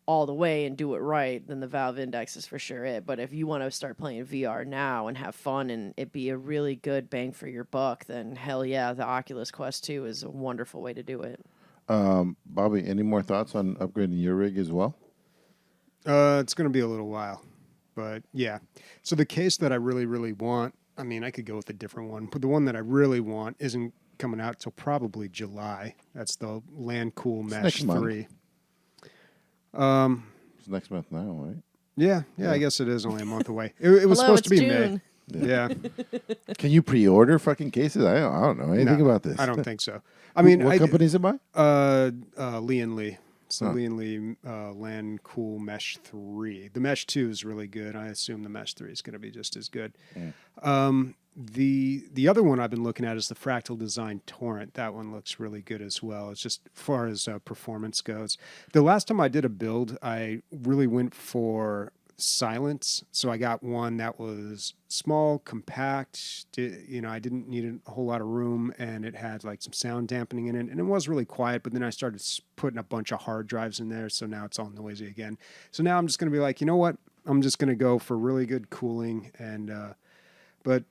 all the way and do it right, then the Valve Index is for sure it. But if you want to start playing VR now and have fun and it be a really good bang for your buck, then hell yeah, the Oculus Quest 2 is a wonderful way to do it. Bobby, any more thoughts on upgrading your rig as well? It's going to be a little while, but yeah. So the case that I really, really want, I mean, I could go with a different one, but the one that I really want isn't coming out till probably July. That's the Land Cool Mesh 3. It's next month now, right? Yeah, I guess it is only a month away. It was supposed to be June. May. Yeah. Can you pre-order fucking cases? I don't know anything about this. I don't think so. I mean, what company is it by? Lee and Lee. So Lee and Lee Land Cool Mesh 3. The Mesh 2 is really good. I assume the Mesh 3 is going to be just as good. The other one I've been looking at is the Fractal Design Torrent. That one looks really good as well. It's just as far as performance goes. The last time I did a build, I really went for silence. So I got one that was small, compact. I didn't need a whole lot of room, and it had like some sound dampening in it, and it was really quiet. But then I started putting a bunch of hard drives in there, so now it's all noisy again. So now I'm just going to be like, you know what? I'm just going to go for really good cooling, and but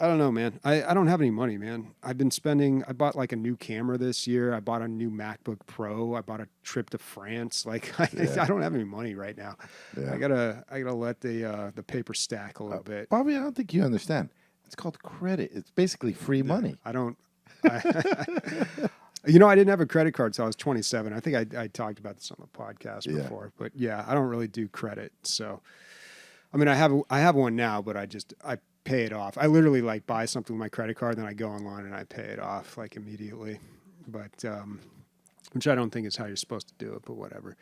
I don't know, man. I don't have any money, man. I bought like a new camera this year. I bought a new MacBook Pro. I bought a trip to France. Like I don't have any money right now. Yeah. I gotta let the paper stack a little bit. Bobby, I don't think you understand. It's called credit. It's basically free money. I don't. You know, I didn't have a credit card till I was 27. I think I talked about this on the podcast before. But yeah, I don't really do credit. So, I mean, I have one now, but I pay it off. I literally like buy something with my credit card, then I go online and I pay it off like immediately. But which I don't think is how you're supposed to do it, but whatever.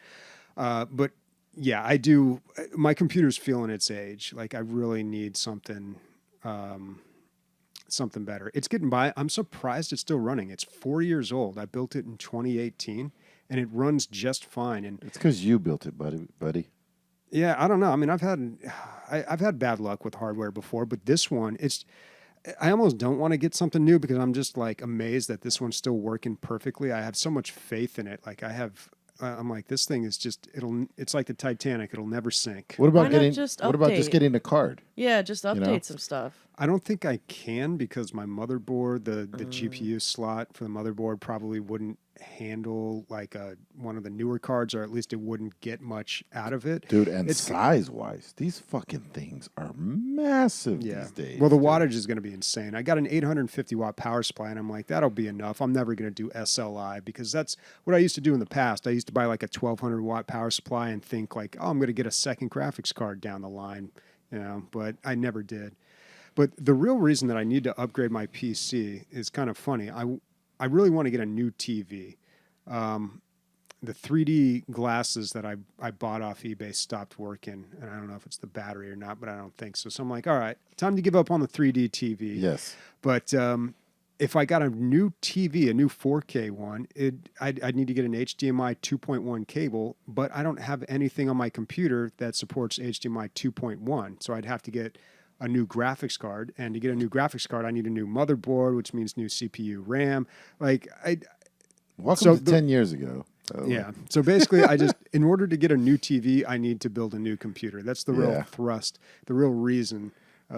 But yeah, I do. My computer's feeling its age. Like I really need something better. It's getting by. I'm surprised it's still running. It's 4 years old. I built it in 2018 and it runs just fine. And it's because you built it, buddy. Yeah, I don't know. I mean, I've had bad luck with hardware before, but this one, I almost don't want to get something new because I'm just like amazed that this one's still working perfectly. I have so much faith in it. Like I'm like, this thing is it's like the Titanic. It'll never sink. What about just getting a card? Yeah, just update some stuff. I don't think I can because my motherboard, the GPU slot for the motherboard probably wouldn't handle like one of the newer cards, or at least it wouldn't get much out of it. Dude, and size-wise, these fucking things are massive these days. Well, the wattage is going to be insane. I got an 850-watt power supply, and I'm like, that'll be enough. I'm never going to do SLI because that's what I used to do in the past. I used to buy like a 1,200-watt power supply and think like, oh, I'm going to get a second graphics card down the line, but I never did. But the real reason that I need to upgrade my PC is kind of funny. I really want to get a new TV. The 3D glasses that I bought off eBay stopped working, and I don't know if it's the battery or not, but I don't think so. So I'm like, all right, time to give up on the 3D TV. Yes. But if I got a new TV, a new 4K one, I'd need to get an HDMI 2.1 cable, but I don't have anything on my computer that supports HDMI 2.1, so I'd have to get a new graphics card, and to get a new graphics card, I need a new motherboard, which means new CPU, RAM. Welcome to 10 years ago. Yeah. So basically, in order to get a new TV, I need to build a new computer. That's the real thrust, the real reason.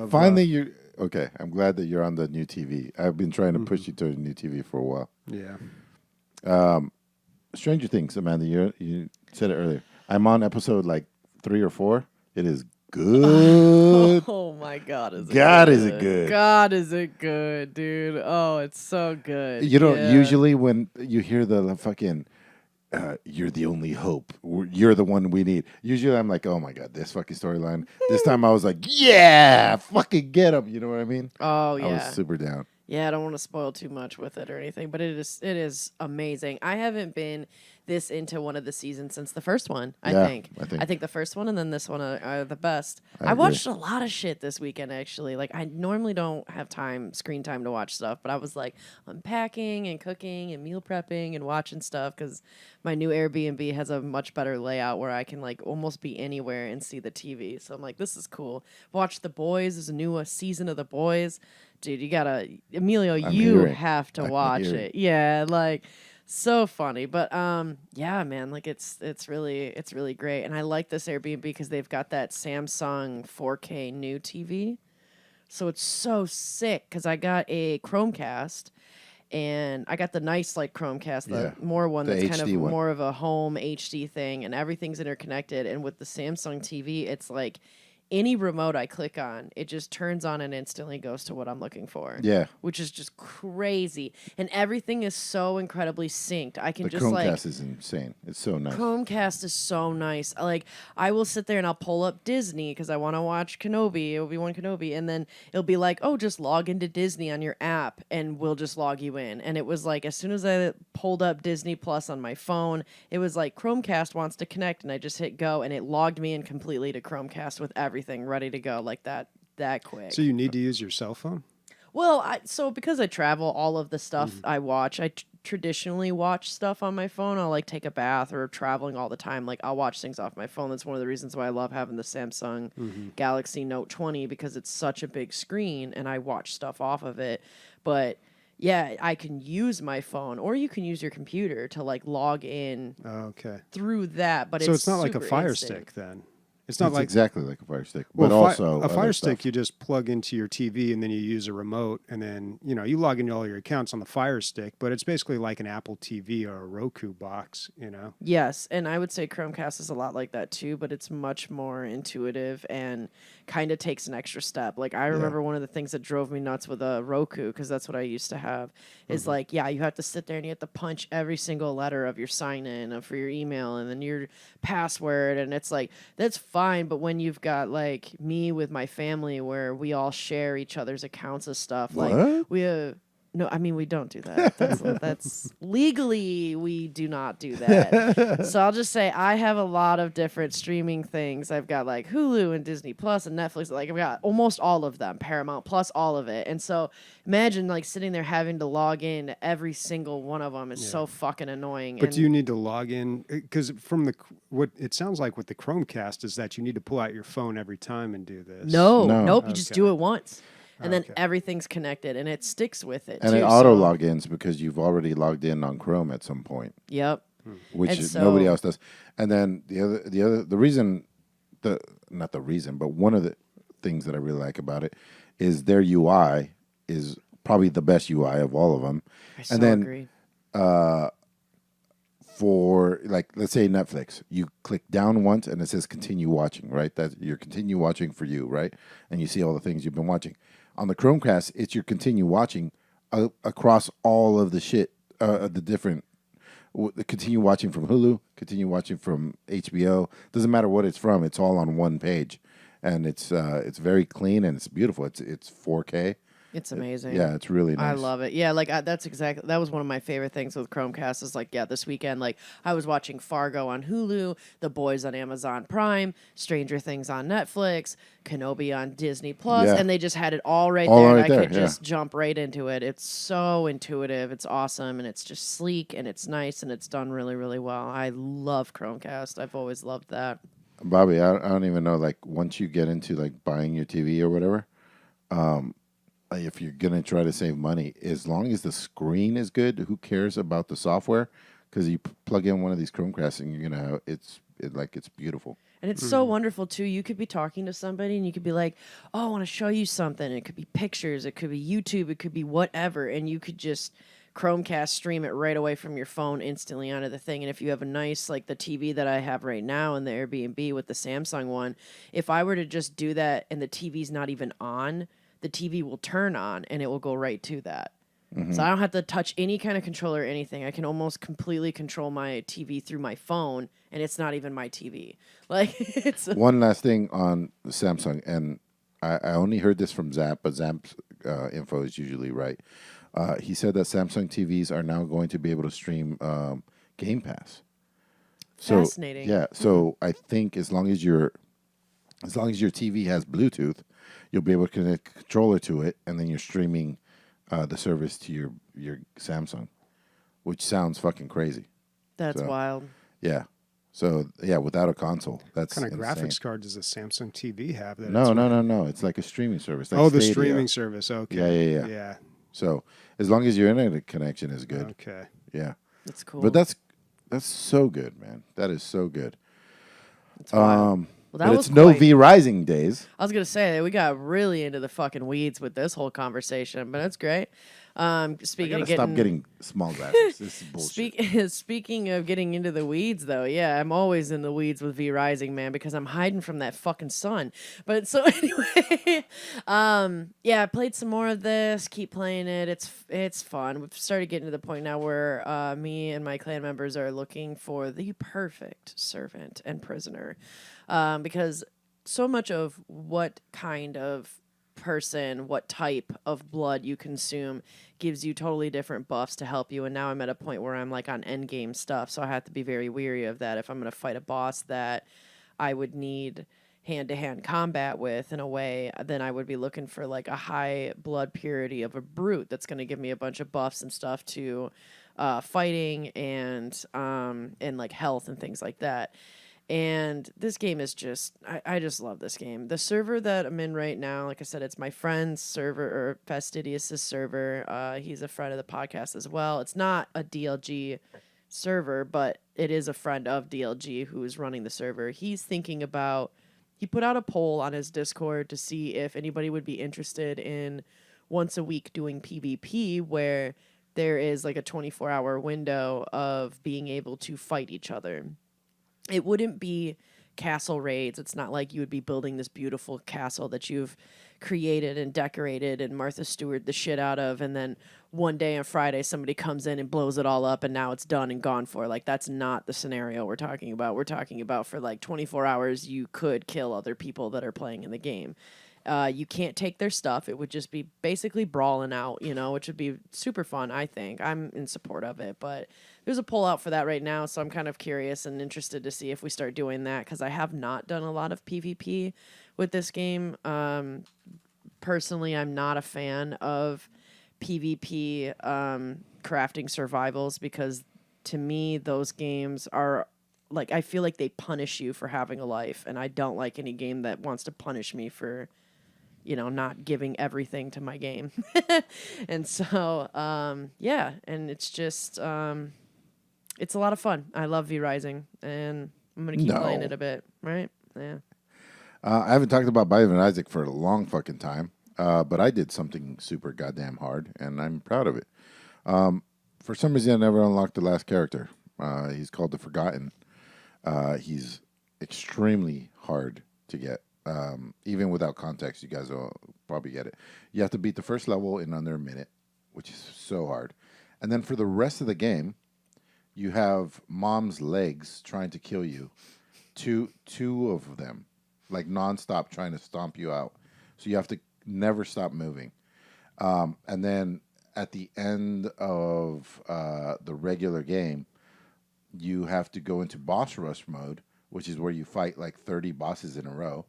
Finally, okay. I'm glad that you're on the new TV. I've been trying to push you to a new TV for a while. Yeah. Stranger Things, Amanda. You said it earlier. I'm on episode like 3 or 4. It is good. Oh my God! Is it good? God, is it good, dude? Oh, it's so good. You know, usually when you hear the fucking, you're the only hope. You're the one we need. Usually I'm like, oh my God, this fucking storyline. This time I was like, yeah, fucking get him. You know what I mean? Oh yeah. I was super down. Yeah, I don't want to spoil too much with it or anything, but it is amazing. I haven't been this into one of the seasons since the first one. I think the first one and then this one are the best. I watched a lot of shit this weekend actually. Like I normally don't have screen time to watch stuff, but I was like unpacking and cooking and meal prepping and watching stuff because my new Airbnb has a much better layout where I can like almost be anywhere and see the TV. So I'm like, this is cool. Watch The Boys. There's a new season of The Boys. Dude, you gotta, Emilio, you have to watch it. Yeah, like so funny. But yeah, man, like it's really great. And I like this Airbnb because they've got that Samsung 4K new TV. So it's so sick because I got a Chromecast and I got the nice like Chromecast, the more one that's kind of more of a home HD thing, and everything's interconnected. And with the Samsung TV, it's like any remote I click on, it just turns on and instantly goes to what I'm looking for. Yeah. Which is just crazy. And everything is so incredibly synced. I can just like... The Chromecast is insane. It's so nice. Chromecast is so nice. Like, I will sit there and I'll pull up Disney because I want to watch Kenobi, Obi-Wan Kenobi, and then it'll be like, oh, just log into Disney on your app and we'll just log you in. And it was like, as soon as I pulled up Disney Plus on my phone, it was like, Chromecast wants to connect, and I just hit go, and it logged me in completely to Chromecast with everything ready to go like that quick. So you need to use your cell phone? Well, so because I travel, all of the stuff I watch, I traditionally watch stuff on my phone. I'll like take a bath or traveling all the time. Like I'll watch things off my phone. That's one of the reasons why I love having the Samsung Galaxy Note 20 because it's such a big screen and I watch stuff off of it. But yeah, I can use my phone, or you can use your computer to like log in. Okay. Through that, but so it's not like a Fire Stick then. It's not It's like exactly like a Fire Stick, well, but also a other Fire stuff. Stick you just plug into your TV and then you use a remote and then you log into all your accounts on the Fire Stick, but it's basically like an Apple TV or a Roku box. Yes, and I would say Chromecast is a lot like that too, but it's much more intuitive and kind of takes an extra step. Like I remember one of the things that drove me nuts with a Roku, because that's what I used to have, is like, yeah, you have to sit there and you have to punch every single letter of your sign in for your email and then your password, and it's like that's fine, but when you've got like me with my family where we all share each other's accounts of stuff, like What? we no, I mean we don't do that. That's legally we do not do that. So I'll just say I have a lot of different streaming things. I've got like Hulu and Disney Plus and Netflix. Like I've got almost all of them, Paramount Plus, all of it. And so imagine like sitting there having to log in to every single one of them is so fucking annoying. But do you need to log in? Because from what it sounds like with the Chromecast is that you need to pull out your phone every time and do this. No. Nope. You just do Okay. it once. And then Okay. everything's connected and it sticks with it. And too, it auto so- logins because you've already logged in on Chrome at some point, Yep. which And nobody so- else does. And then the reason, not the reason, but one of the things that I really like about it is their UI is probably the best UI of all of them. I so And then agree. for like, let's say Netflix, you click down once and it says continue watching, right? That you're continue watching for you, right? And you see all the things you've been watching. On the Chromecast, it's your continue watching across all of the shit, the different. Continue watching from Hulu, continue watching from HBO. Doesn't matter what it's from; it's all on one page, and it's very clean and it's beautiful. It's 4K. It's amazing. Yeah, it's really nice. I love it. Yeah, like that was one of my favorite things with Chromecast is like, yeah, this weekend, like I was watching Fargo on Hulu, The Boys on Amazon Prime, Stranger Things on Netflix, Kenobi on Disney Plus, Yeah. and they just had it all right All there. right and I there, could yeah. just jump right into it. It's so intuitive. It's awesome. And it's just sleek and it's nice and it's done really, really well. I love Chromecast. I've always loved that. Bobby, I don't even know. Like once you get into like buying your TV or whatever, if you're gonna try to save money, as long as the screen is good, who cares about the software? Because you plug in one of these Chromecasts and you're gonna have it's beautiful. And it's so wonderful too. You could be talking to somebody and you could be like, "Oh, I want to show you something." It could be pictures, it could be YouTube, it could be whatever, and you could just Chromecast stream it right away from your phone instantly onto the thing. And if you have a nice like the TV that I have right now in the Airbnb with the Samsung one, if I were to just do that and the TV's not even on, the TV will turn on and it will go right to that. So I don't have to touch any kind of controller or anything. I can almost completely control my TV through my phone, and it's not even my TV. Like it's One last thing on Samsung, and I only heard this from Zap, but Zap's info is usually right. He said that Samsung TVs are now going to be able to stream Game Pass. So, Fascinating. Yeah, so I think as long as your TV has Bluetooth, you'll be able to connect a controller to it, and then you're streaming the service to your Samsung, which sounds fucking crazy. that's So, wild. Yeah. So yeah, without a console, that's What kind of insane. graphics card does a Samsung TV have? That No, it's no. It's like a streaming service. Like Oh, the Stadia. streaming service. Okay. Yeah. Yeah. So as long as your internet connection is good, Okay. yeah. That's cool. But that's so good, man. That is so good. That's wild. Well, that But was it's no quite- V Rising days. I was gonna say we got really into the fucking weeds with this whole conversation, but that's great. I Speaking gotta of stop getting small graphics. This is bullshit. Speaking of getting into the weeds, though, yeah, I'm always in the weeds with V Rising, man, because I'm hiding from that fucking sun. But so anyway, yeah, I played some more of this. Keep playing it. It's fun. We've started getting to the point now where me and my clan members are looking for the perfect servant and prisoner, because so much of what kind of person, what type of blood you consume gives you totally different buffs to help you. And now I'm at a point where I'm like on end game stuff, so I have to be very weary of that if I'm going to fight a boss that I would need hand-to-hand combat with in a way. Then I would be looking for like a high blood purity of a brute that's going to give me a bunch of buffs and stuff to fighting and like health and things like that. And this game is just, I just love this game. The server that I'm in right now, like I said, it's my friend's server, or Fastidious' server. He's a friend of the podcast as well. It's not a DLG server, but it is a friend of DLG who is running the server. He's thinking about he put out a poll on his Discord to see if anybody would be interested in once a week doing PvP, where there is like a 24-hour window of being able to fight each other. It wouldn't be castle raids. It's not like you would be building this beautiful castle that you've created and decorated and Martha Stewart the shit out of, and then one day on Friday somebody comes in and blows it all up and now it's done and gone for. Like, that's not the scenario we're talking about. We're talking about for like 24 hours you could kill other people that are playing in the game. You can't take their stuff. It would just be basically brawling out, which would be super fun, I think. I'm in support of it, but there's a poll out for that right now, so I'm kind of curious and interested to see if we start doing that, because I have not done a lot of PvP with this game. Personally, I'm not a fan of PvP crafting survivals, because to me, those games are like, I feel like they punish you for having a life, and I don't like any game that wants to punish me for not giving everything to my game. And so, yeah, and it's just, it's a lot of fun. I love V Rising, and I'm going to keep playing it a bit, right? Yeah. I haven't talked about Biden and Isaac for a long fucking time, but I did something super goddamn hard, and I'm proud of it. For some reason, I never unlocked the last character. He's called the Forgotten. He's extremely hard to get. Even without context, you guys will probably get it. You have to beat the first level in under a minute, which is so hard. And then for the rest of the game, you have mom's legs trying to kill you. Two of them, like nonstop trying to stomp you out. So you have to never stop moving. And then at the end of the regular game, you have to go into boss rush mode, which is where you fight like 30 bosses in a row.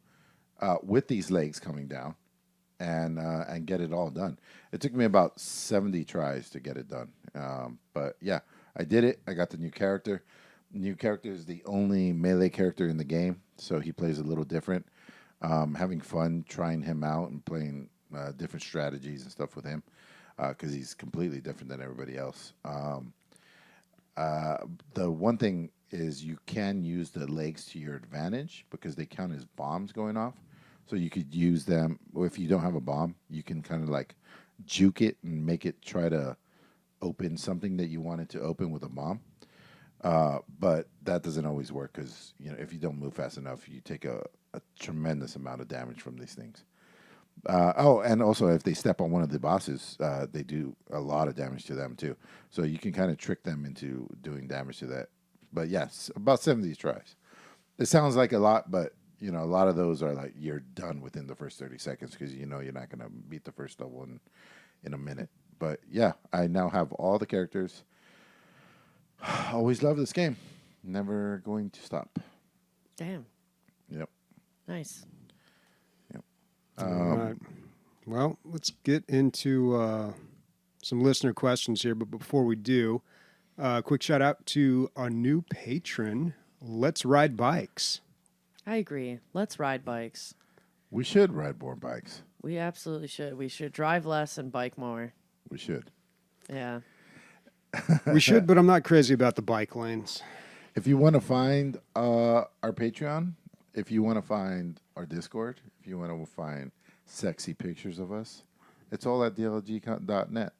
With these legs coming down, and get it all done. It took me about 70 tries to get it done. But yeah, I did it. I got the new character. New character is the only melee character in the game, so he plays a little different. Having fun trying him out and playing different strategies and stuff with him, because he's completely different than everybody else. The one thing is you can use the legs to your advantage because they count as bombs going off. So you could use them, or if you don't have a bomb, you can kind of like juke it and make it try to open something that you wanted to open with a bomb. But that doesn't always work because, if you don't move fast enough, you take a tremendous amount of damage from these things. And also if they step on one of the bosses, they do a lot of damage to them too. So you can kind of trick them into doing damage to that. But yes, about 70 tries. It sounds like a lot, but a lot of those are like you're done within the first 30 seconds because you're not going to beat the first level in a minute. But yeah, I now have all the characters. Always love this game. Never going to stop. Damn. Yep. Nice. Yep. All right. Well, let's get into some listener questions here. But before we do, quick shout out to our new patron, Let's Ride Bikes. I agree. Let's ride bikes. We should ride more bikes. We absolutely should. We should drive less and bike more. We should. Yeah. We should, but I'm not crazy about the bike lanes. If you want to find our Patreon, if you want to find our Discord, if you want to find sexy pictures of us, it's all at DLG.net,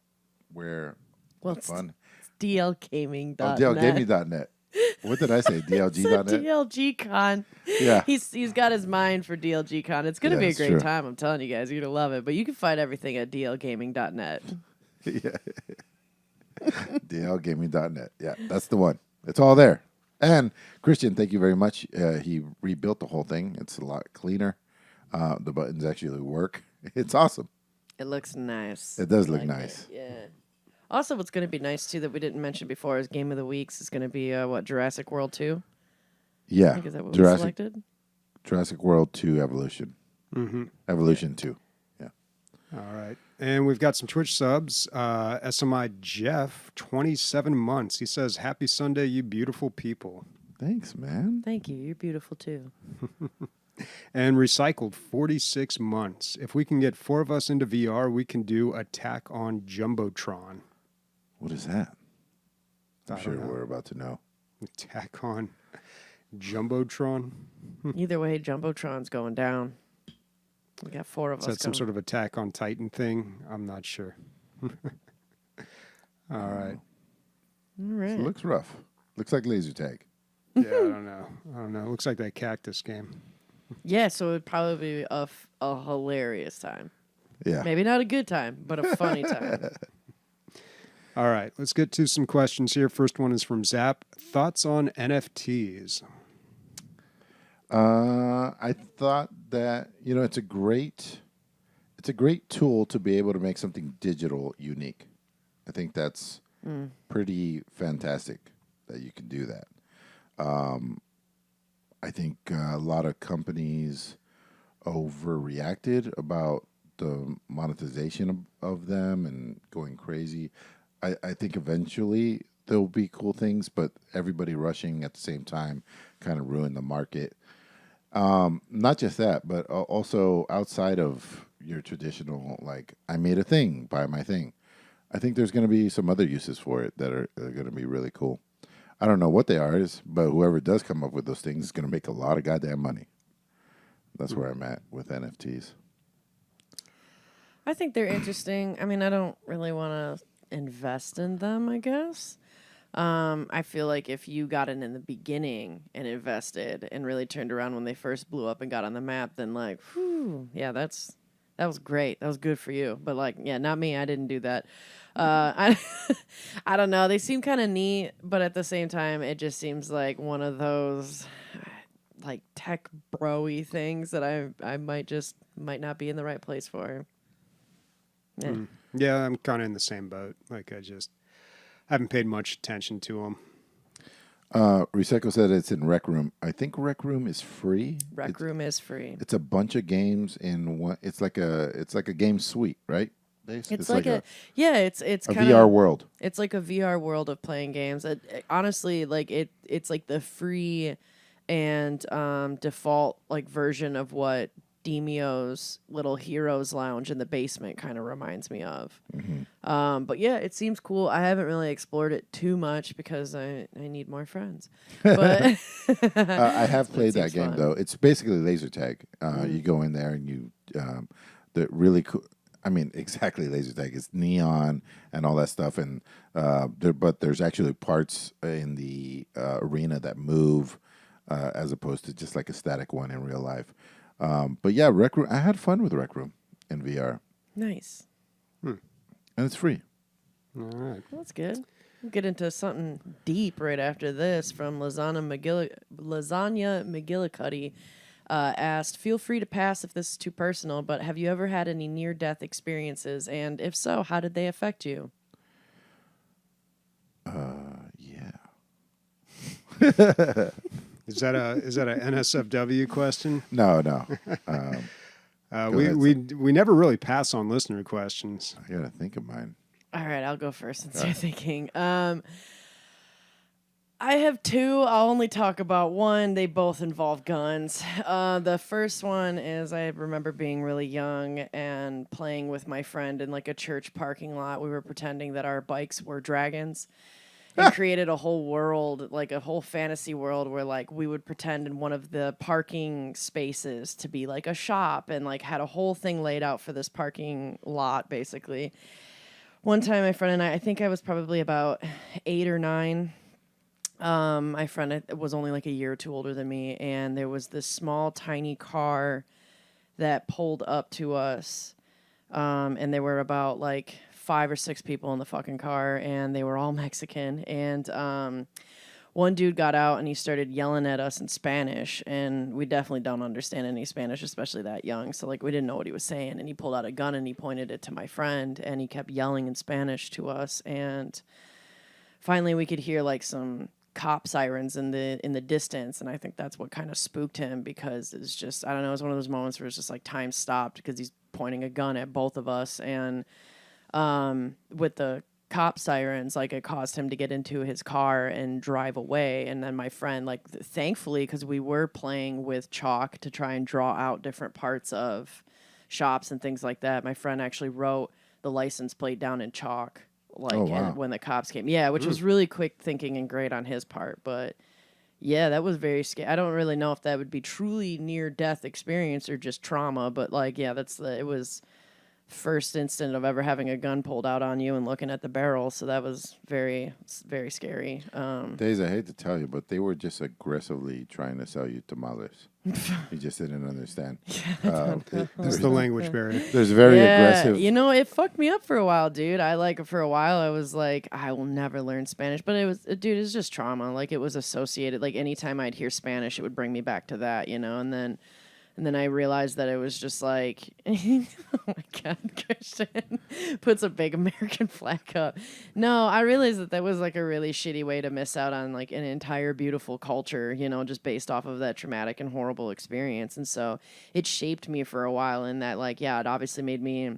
where it's fun. It's DLGaming.net. Oh, DLGaming.net. What did I say? DLG.net? DLG Con. Yeah. He's got his mind for DLG Con. It's going to be a it's great true. time. I'm telling you guys. You're going to love it. But you can find everything at DLGaming.net. Yeah. DLGaming.net. Yeah, that's the one. It's all there. And Christian, thank you very much. He rebuilt the whole thing. It's a lot cleaner. The buttons actually work. It's awesome. It looks nice. It does look Like nice. it, yeah. Also, what's going to be nice, too, that we didn't mention before is Game of the Weeks is going to be, Jurassic World 2? Yeah. I think is that what we selected? Jurassic World 2 Evolution. Mm-hmm. Evolution 2. Yeah. All right. And we've got some Twitch subs. SMI Jeff, 27 months. He says, "Happy Sunday, you beautiful people." Thanks, man. Thank you. You're beautiful, too. And Recycled, 46 months. If we can get 4 of us into VR, we can do Attack on Jumbotron. What is that? I I'm don't sure know. we're about to know. Attack on Jumbotron. Either way, Jumbotron's going down. We got 4 of Is us. that some sort of Attack on Titan thing? I'm not sure. All right. All right. It looks rough. Looks like laser tag. Yeah, I don't know. Looks like that Cactus game. Yeah, so it'd probably be a hilarious time. Yeah. Maybe not a good time, but a funny time. All right, let's get to some questions here. First one is from Zap. Thoughts on NFTs? I thought that it's a great tool to be able to make something digital unique. I think that's pretty fantastic that you can do that. I think a lot of companies overreacted about the monetization of them and going crazy. I think eventually there'll be cool things, but everybody rushing at the same time kind of ruined the market. Not just that, but also outside of your traditional, like, I made a thing, buy my thing. I think there's going to be some other uses for it that are going to be really cool. I don't know what they are, but whoever does come up with those things is going to make a lot of goddamn money. That's where I'm at with NFTs. I think they're interesting. I mean, I don't really want to invest in them, I guess. I feel like if you got in the beginning and invested and really turned around when they first blew up and got on the map, then like, whew, yeah, that was great. That was good for you. But like, yeah, not me. I didn't do that. I don't know. They seem kind of neat, but at the same time, it just seems like one of those like tech bro-y things that I might not be in the right place for. Yeah. Yeah, I'm kind of in the same boat. Like, I just haven't paid much attention to them. Recycle said it's in Rec Room. I think Rec Room is free. Rec Room is free. It's a bunch of games in one. It's like a game suite, right? It's like a it's a kind VR of world. It's like a VR world of playing games. Honestly, like it's like the free and default like version of what Demeo's Little Heroes Lounge in the basement kind of reminds me of. Mm-hmm. But yeah, it seems cool. I haven't really explored it too much because I need more friends. But I have played that game fun. though. It's basically laser tag. You go in there and you the really cool. I mean, exactly laser tag. It's neon and all that stuff, and but there's actually parts in the arena that move as opposed to just like a static one in real life. But yeah, Rec Room. I had fun with Rec Room in VR. Nice. And it's free. All right. Well, that's good. We'll get into something deep right after this from Lasagna McGillicuddy. Asked, feel free to pass if this is too personal, but have you ever had any near-death experiences? And if so, how did they affect you? Yeah. Is that a NSFW question? No. We never really pass on listener questions. I gotta think of mine. All right, I'll go first since you're thinking. I have 2. I'll only talk about one. They both involve guns. The first one is I remember being really young and playing with my friend in like a church parking lot. We were pretending that our bikes were dragons and created a whole world, like a whole fantasy world where like we would pretend in one of the parking spaces to be like a shop and like had a whole thing laid out for this parking lot basically. One time my friend and I think I was probably about 8 or 9. My friend was only like a year or 2 older than me, and there was this small, tiny car that pulled up to us, and there were about like 5 or 6 people in the fucking car, and they were all Mexican, and one dude got out and he started yelling at us in Spanish, and we definitely don't understand any Spanish, especially that young, so like we didn't know what he was saying, and he pulled out a gun and he pointed it to my friend, and he kept yelling in Spanish to us, and finally we could hear like some cop sirens in the distance, and I think that's what kind of spooked him, because it's just, I don't know, it was one of those moments where it's just like time stopped because he's pointing a gun at both of us, and with the cop sirens, like it caused him to get into his car and drive away. And then my friend, like thankfully, because we were playing with chalk to try and draw out different parts of shops and things like that, my friend actually wrote the license plate down in chalk, like when the cops came. Yeah, which was really quick thinking and great on his part. But Yeah, that was very scary. I don't really know if that would be truly near death experience or just trauma, but like, yeah, it was first instant of ever having a gun pulled out on you and looking at the barrel. So that was very, very scary. Days, I hate to tell you, but they were just aggressively trying to sell you tamales. You just didn't understand. There's the language barrier. There's very aggressive. You know, it fucked me up for a while, dude. For a while, I was like, I will never learn Spanish. But it's just trauma. Like, it was associated. Like, anytime I'd hear Spanish, it would bring me back to that, you know? And then I realized that it was just like, oh my God, Christian puts a big American flag up. No, I realized that was like a really shitty way to miss out on like an entire beautiful culture, you know, just based off of that traumatic and horrible experience. And so it shaped me for a while in that, like, yeah, it obviously made me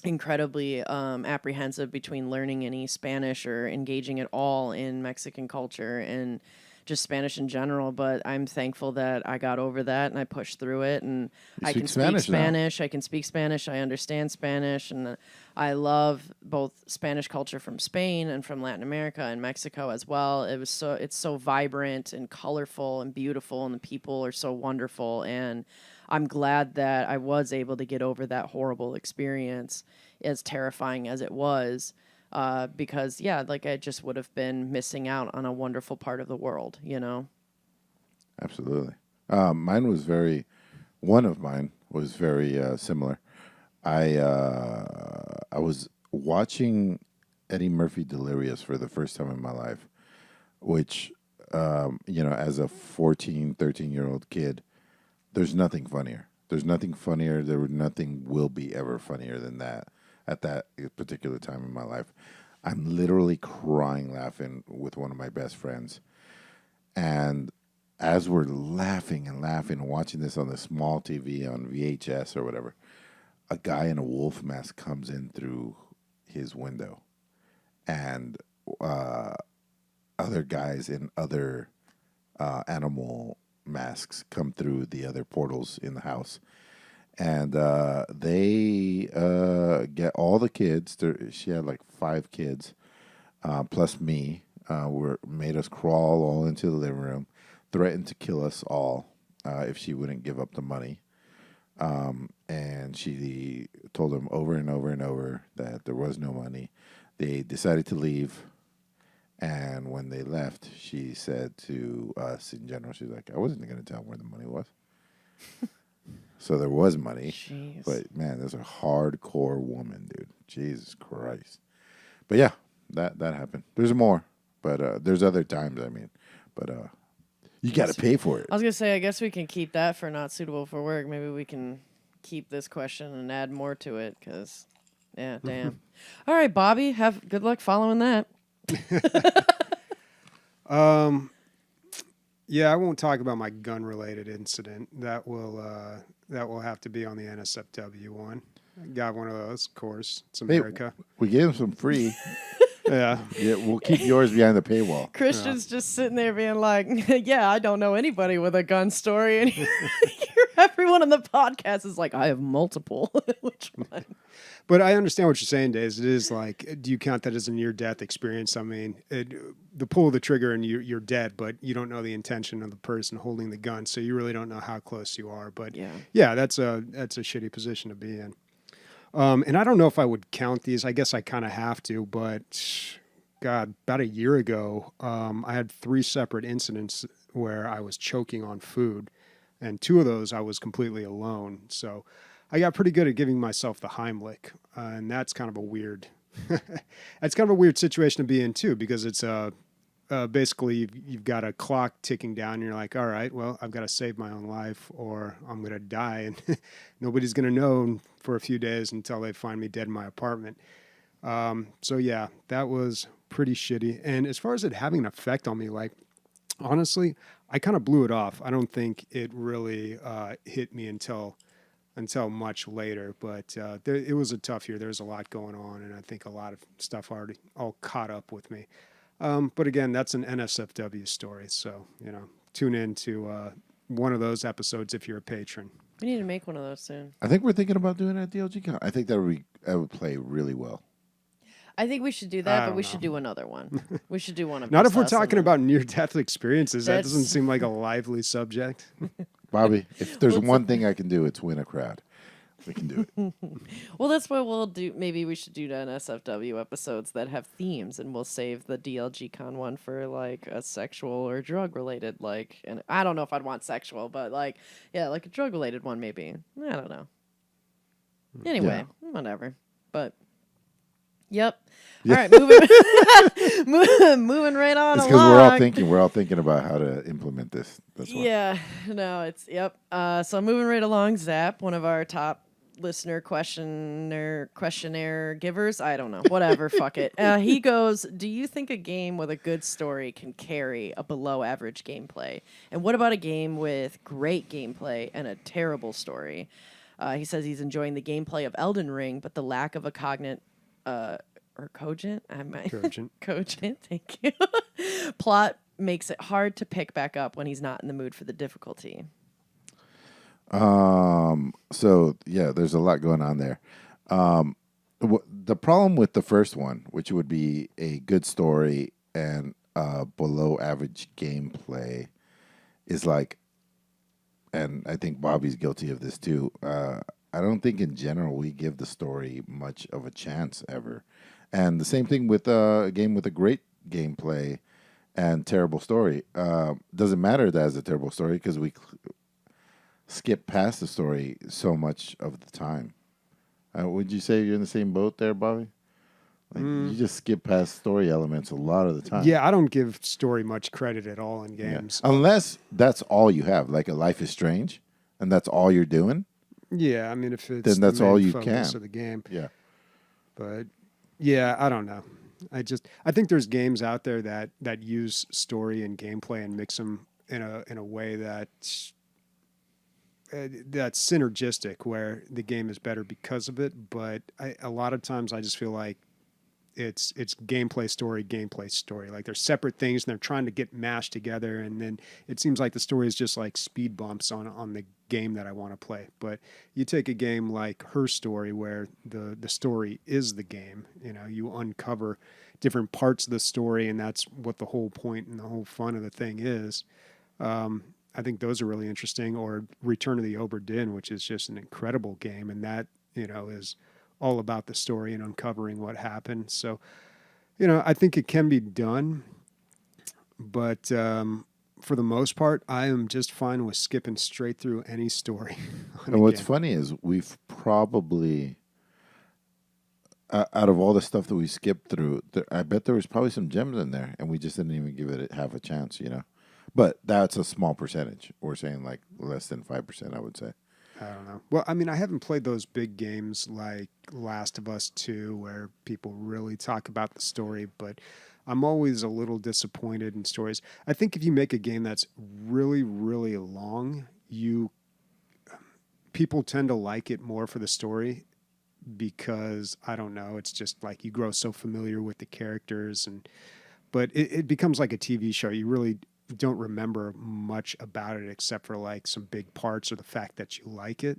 incredibly apprehensive between learning any Spanish or engaging at all in Mexican culture and just Spanish in general, but I'm thankful that I got over that and I pushed through it, and I can speak Spanish. I can speak Spanish. I understand Spanish, and I love both Spanish culture from Spain and from Latin America and Mexico as well. It's so vibrant and colorful and beautiful, and the people are so wonderful, and I'm glad that I was able to get over that horrible experience, as terrifying as it was. Because yeah, like I just would have been missing out on a wonderful part of the world, you know? Absolutely. One of mine was very similar. I was watching Eddie Murphy Delirious for the first time in my life, which, as a 14, 13-year-old kid, there's nothing funnier. Nothing will be ever funnier than that. At that particular time in my life, I'm literally crying, laughing with one of my best friends. And as we're laughing and watching this on the small TV on VHS or whatever, a guy in a wolf mask comes in through his window. And other guys in other animal masks come through the other portals in the house. And they get all the kids. She had like 5 kids, plus me. Made us crawl all into the living room, threatened to kill us all if she wouldn't give up the money. And she told them over and over and over that there was no money. They decided to leave. And when they left, she said to us in general, she's like, I wasn't going to tell them where the money was. So there was money. Jeez. But, man, there's a hardcore woman, dude. Jesus Christ. But, yeah, that happened. There's more. But there's other times, I mean. But you got to pay for it. I was going to say, I guess we can keep that for not suitable for work. Maybe we can keep this question and add more to it because, yeah, damn. All right, Bobby, have good luck following that. Yeah, I won't talk about my gun-related incident. That will have to be on the NSFW one. I got one of those, of course. It's America. Hey, we gave him some free. Yeah. Yeah, we'll keep yours behind the paywall. Christian's just sitting there being like, yeah, I don't know anybody with a gun story. And everyone on the podcast is like, I have multiple. Which one? But I understand what you're saying, Days. It is like, do you count that as a near-death experience? I mean, the pull of the trigger and you're dead, but you don't know the intention of the person holding the gun, so you really don't know how close you are. But yeah, that's a shitty position to be in. And I don't know if I would count these. I guess I kind of have to, but God, about a year ago, I had 3 separate incidents where I was choking on food, and 2 of those I was completely alone. So I got pretty good at giving myself the Heimlich, and that's kind of a weird, that's kind of a weird situation to be in too, because it's basically you've got a clock ticking down, and you're like, all right, well, I've got to save my own life, or I'm gonna die, and nobody's gonna know for a few days until they find me dead in my apartment. So yeah, that was pretty shitty. And as far as it having an effect on me, like honestly, I kind of blew it off. I don't think it really hit me until much later, but it was a tough year. There was a lot going on, and I think a lot of stuff already all caught up with me. But again, that's an NSFW story, so tune in to one of those episodes if you're a patron. We need to make one of those soon. I think we're thinking about doing it at DLG Con. I think that would play really well. I think we should do I that, but don't we know. should do another one. We should do one of Not if we're us talking and about near-death experiences. That doesn't That's- seem like a lively subject. Bobby, if there's What's one thing I can do, it's win a crowd. We can do it. Well, that's what we'll do. Maybe we should do NSFW episodes that have themes, and we'll save the DLG Con one for like a sexual or drug related. Like, and I don't know if I'd want sexual, but like, yeah, like a drug related one maybe. I don't know. Anyway, whatever. But yep. All right, moving right on It's along. because we're all thinking about how to implement this. That's why. Yeah, no, it's yep. So moving right along, Zap, one of our top listener questionnaire givers. I don't know, whatever. Fuck it. He goes, "Do you think a game with a good story can carry a below average gameplay? And what about a game with great gameplay and a terrible story?" He says he's enjoying the gameplay of Elden Ring, but the lack of a cogent. Or cogent? Cogent. Cogent, thank you. Plot makes it hard to pick back up when he's not in the mood for the difficulty. So yeah, there's a lot going on there. The problem with the first one, which would be a good story and below average gameplay, is like, and I think Bobby's guilty of this too. I don't think in general we give the story much of a chance ever. And the same thing with a game with a great gameplay and terrible story. Doesn't matter that it's a terrible story because we skip past the story so much of the time. Would you say you're in the same boat there, Bobby? Like you just skip past story elements a lot of the time. Yeah, I don't give story much credit at all in games. Unless that's all you have, like a Life is Strange, and that's all you're doing. Yeah, I mean, if it's Then that's the main all you focus can. of the game. Yeah. But yeah, I don't know. I think there's games out there that use story and gameplay and mix them in a way that's synergistic, where the game is better because of it. But a lot of times I just feel like it's gameplay story. Like they're separate things and they're trying to get mashed together, and then it seems like the story is just like speed bumps on the game that I want to play. But you take a game like Her Story, where the story is the game. You know, you uncover different parts of the story, and that's what the whole point and the whole fun of the thing is. I think those are really interesting. Or Return of the Obra Dinn, which is just an incredible game, and that, you know, is all about the story and uncovering what happened. So, you know, I think it can be done, but for the most part, I am just fine with skipping straight through any story. And what's funny is we've probably, out of all the stuff that we skipped through, I bet there was probably some gems in there, and we just didn't even give it half a chance, you know? But that's a small percentage. We're saying like less than 5%, I would say. I don't know. Well, I mean, I haven't played those big games like Last of Us 2 where people really talk about the story, but I'm always a little disappointed in stories. I think if you make a game that's really, really long, people tend to like it more for the story because, I don't know, it's just like you grow so familiar with the characters, but it becomes like a TV show. You really don't remember much about it except for like some big parts or the fact that you like it.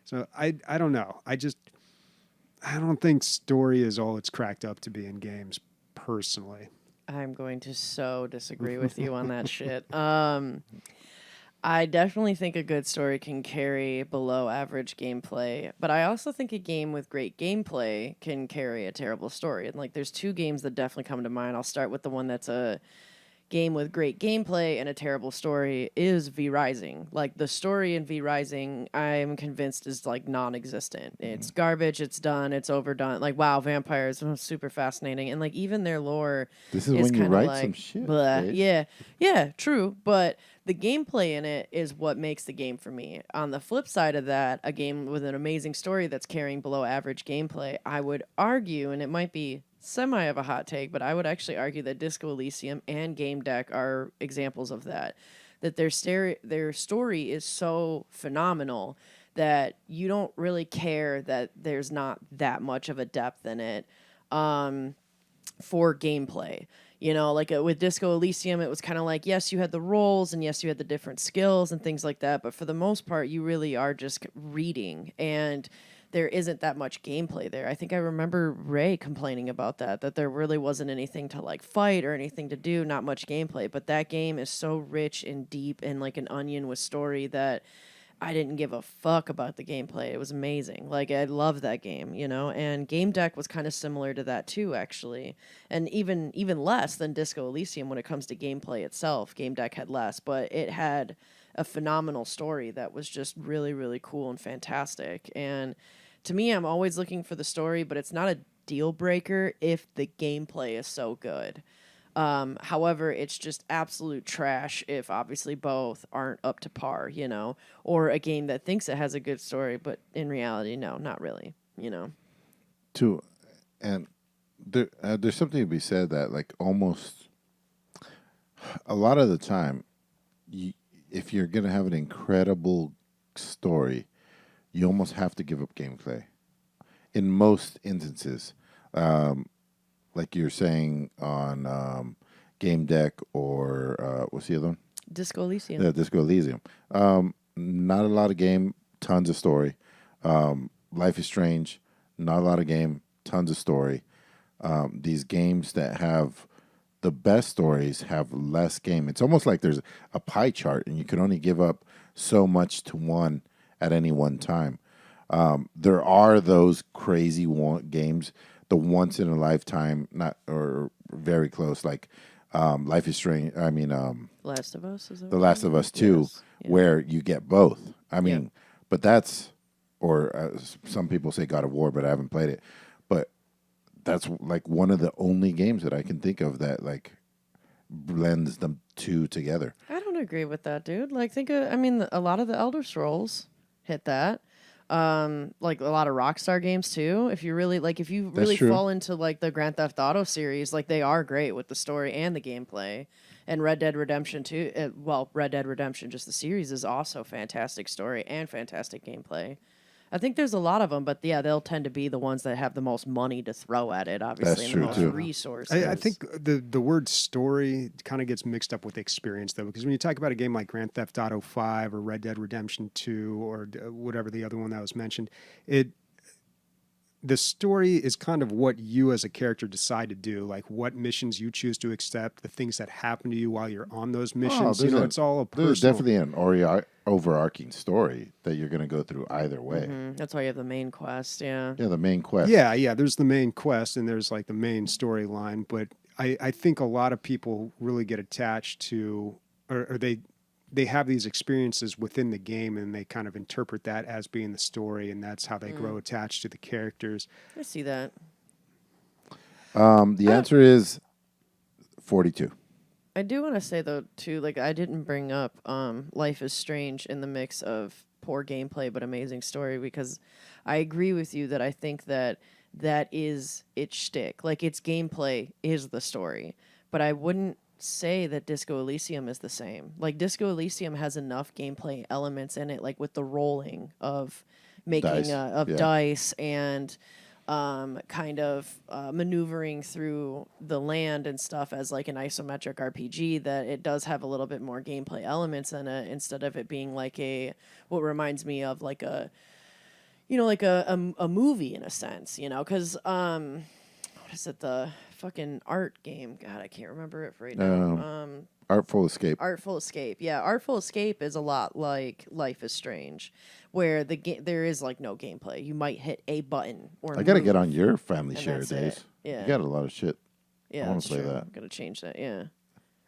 So I don't know. I don't think story is all it's cracked up to be in games, personally. I'm going to so disagree with you on that shit. I definitely think a good story can carry below average gameplay, but I also think a game with great gameplay can carry a terrible story. And like, there's two games that definitely come to mind. I'll start with the one that's a game with great gameplay and a terrible story is V Rising. Like, the story in V Rising, I'm convinced is like non-existent. It's garbage. It's done. It's overdone. Like, wow, vampires, super fascinating. And like, even their lore This is is when you kinda write like, some shit. blah. Paige. Yeah, true. But the gameplay in it is what makes the game for me. On the flip side of that, a game with an amazing story that's carrying below average gameplay, I would argue, and it might be semi of a hot take, but I would actually argue that Disco Elysium and Game Deck are examples of that. That their story is so phenomenal that you don't really care that there's not that much of a depth in it for gameplay. You know, like with Disco Elysium, it was kind of like, yes, you had the roles and yes, you had the different skills and things like that. But for the most part, you really are just reading. And there isn't that much gameplay there. I think I remember Ray complaining about that there really wasn't anything to like fight or anything to do, not much gameplay. But that game is so rich and deep and like an onion with story that I didn't give a fuck about the gameplay. It was amazing. Like, I love that game, you know? And Game Deck was kind of similar to that too, actually. And even less than Disco Elysium when it comes to gameplay itself. Game Deck had less, but it had a phenomenal story that was just really, really cool and fantastic. And to me, I'm always looking for the story, but it's not a deal breaker if the gameplay is so good. However, it's just absolute trash if obviously both aren't up to par, you know, or a game that thinks it has a good story, but in reality, no, not really, you know. Too, and there's something to be said that like almost a lot of the time, if you're gonna have an incredible story, you almost have to give up gameplay. In most instances, like you're saying on Game Deck or what's the other one? Disco Elysium. Yeah, Disco Elysium. Not a lot of game, tons of story. Life is Strange, not a lot of game, tons of story. These games that have the best stories have less game. It's almost like there's a pie chart, and you can only give up so much to one at any one time. There are those crazy games, the once in a lifetime, not or very close, like Life is Strange. I mean, Last of Us is The Last of Us 2, yes. Yeah. where you get both. I mean, but that's, or some people say God of War, but I haven't played it. But that's like one of the only games that I can think of that like blends them two together. I don't agree with that, dude. Like, I mean, a lot of the Elder Scrolls hit that. Like a lot of Rockstar games too. If you really fall into like the Grand Theft Auto series, like they are great with the story and the gameplay. And Red Dead Redemption 2, Red Dead Redemption, just the series is also fantastic story and fantastic gameplay. I think there's a lot of them, but yeah, they'll tend to be the ones that have the most money to throw at it, obviously, That's and the true, most too. resources. I think the word story kind of gets mixed up with experience, though, because when you talk about a game like Grand Theft Auto 5 or Red Dead Redemption 2 or whatever the other one that was mentioned, the story is kind of what you as a character decide to do, like what missions you choose to accept, the things that happen to you while you're on those missions. It's all a personal. There's definitely an overarching story that you're going to go through either way. Mm-hmm. That's why you have the main quest, yeah. Yeah, the main quest. Yeah, there's the main quest and there's like the main storyline, but I think a lot of people really get attached to, or they have these experiences within the game and they kind of interpret that as being the story, and that's how they grow attached to the characters. I see that. The answer is 42. I do want to say though too, like I didn't bring up Life is Strange in the mix of poor gameplay but amazing story, because I agree with you that I think that is its shtick. Like its gameplay is the story, but I wouldn't say that Disco Elysium is the same. Like Disco Elysium has enough gameplay elements in it, like with the rolling of making dice and kind of maneuvering through the land and stuff as like an isometric RPG, that it does have a little bit more gameplay elements in it, instead of it being like what reminds me of like a movie in a sense, because what is it, the fucking art game? God, I can't remember it right now. Artful Escape. Artful Escape. Yeah, Artful Escape is a lot like Life is Strange, where there is like no gameplay. You might hit a button or I got to get on your family and share that's days. it. Yeah. You got a lot of shit. Yeah, I wanna that's play true. that. I'm gonna change that. Yeah.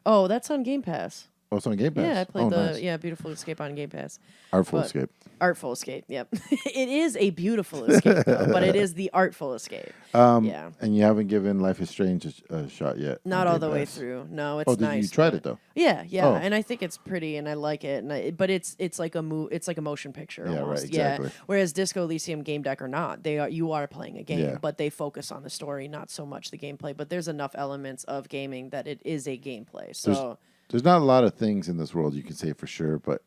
Oh, that's on Game Pass. Oh, it's on Game Pass. Yeah, I played nice. Beautiful Escape on Game Pass. Artful but- Escape. Artful Escape. Yep. It is a beautiful escape, though, but it is the Artful Escape. Yeah. And you haven't given Life is Strange a shot yet? Not on all Game the way Pass? through. No, it's nice. You tried but- it though? Yeah, Oh. and I think it's pretty, and I like it, but it's like it's like a motion picture. Yeah, almost. right, exactly. Yeah. Whereas Disco Elysium, Game Deck or not, you are playing a game, Yeah. but they focus on the story, not so much the gameplay. But there's enough elements of gaming that it is a gameplay. So There's not a lot of things in this world you can say for sure, but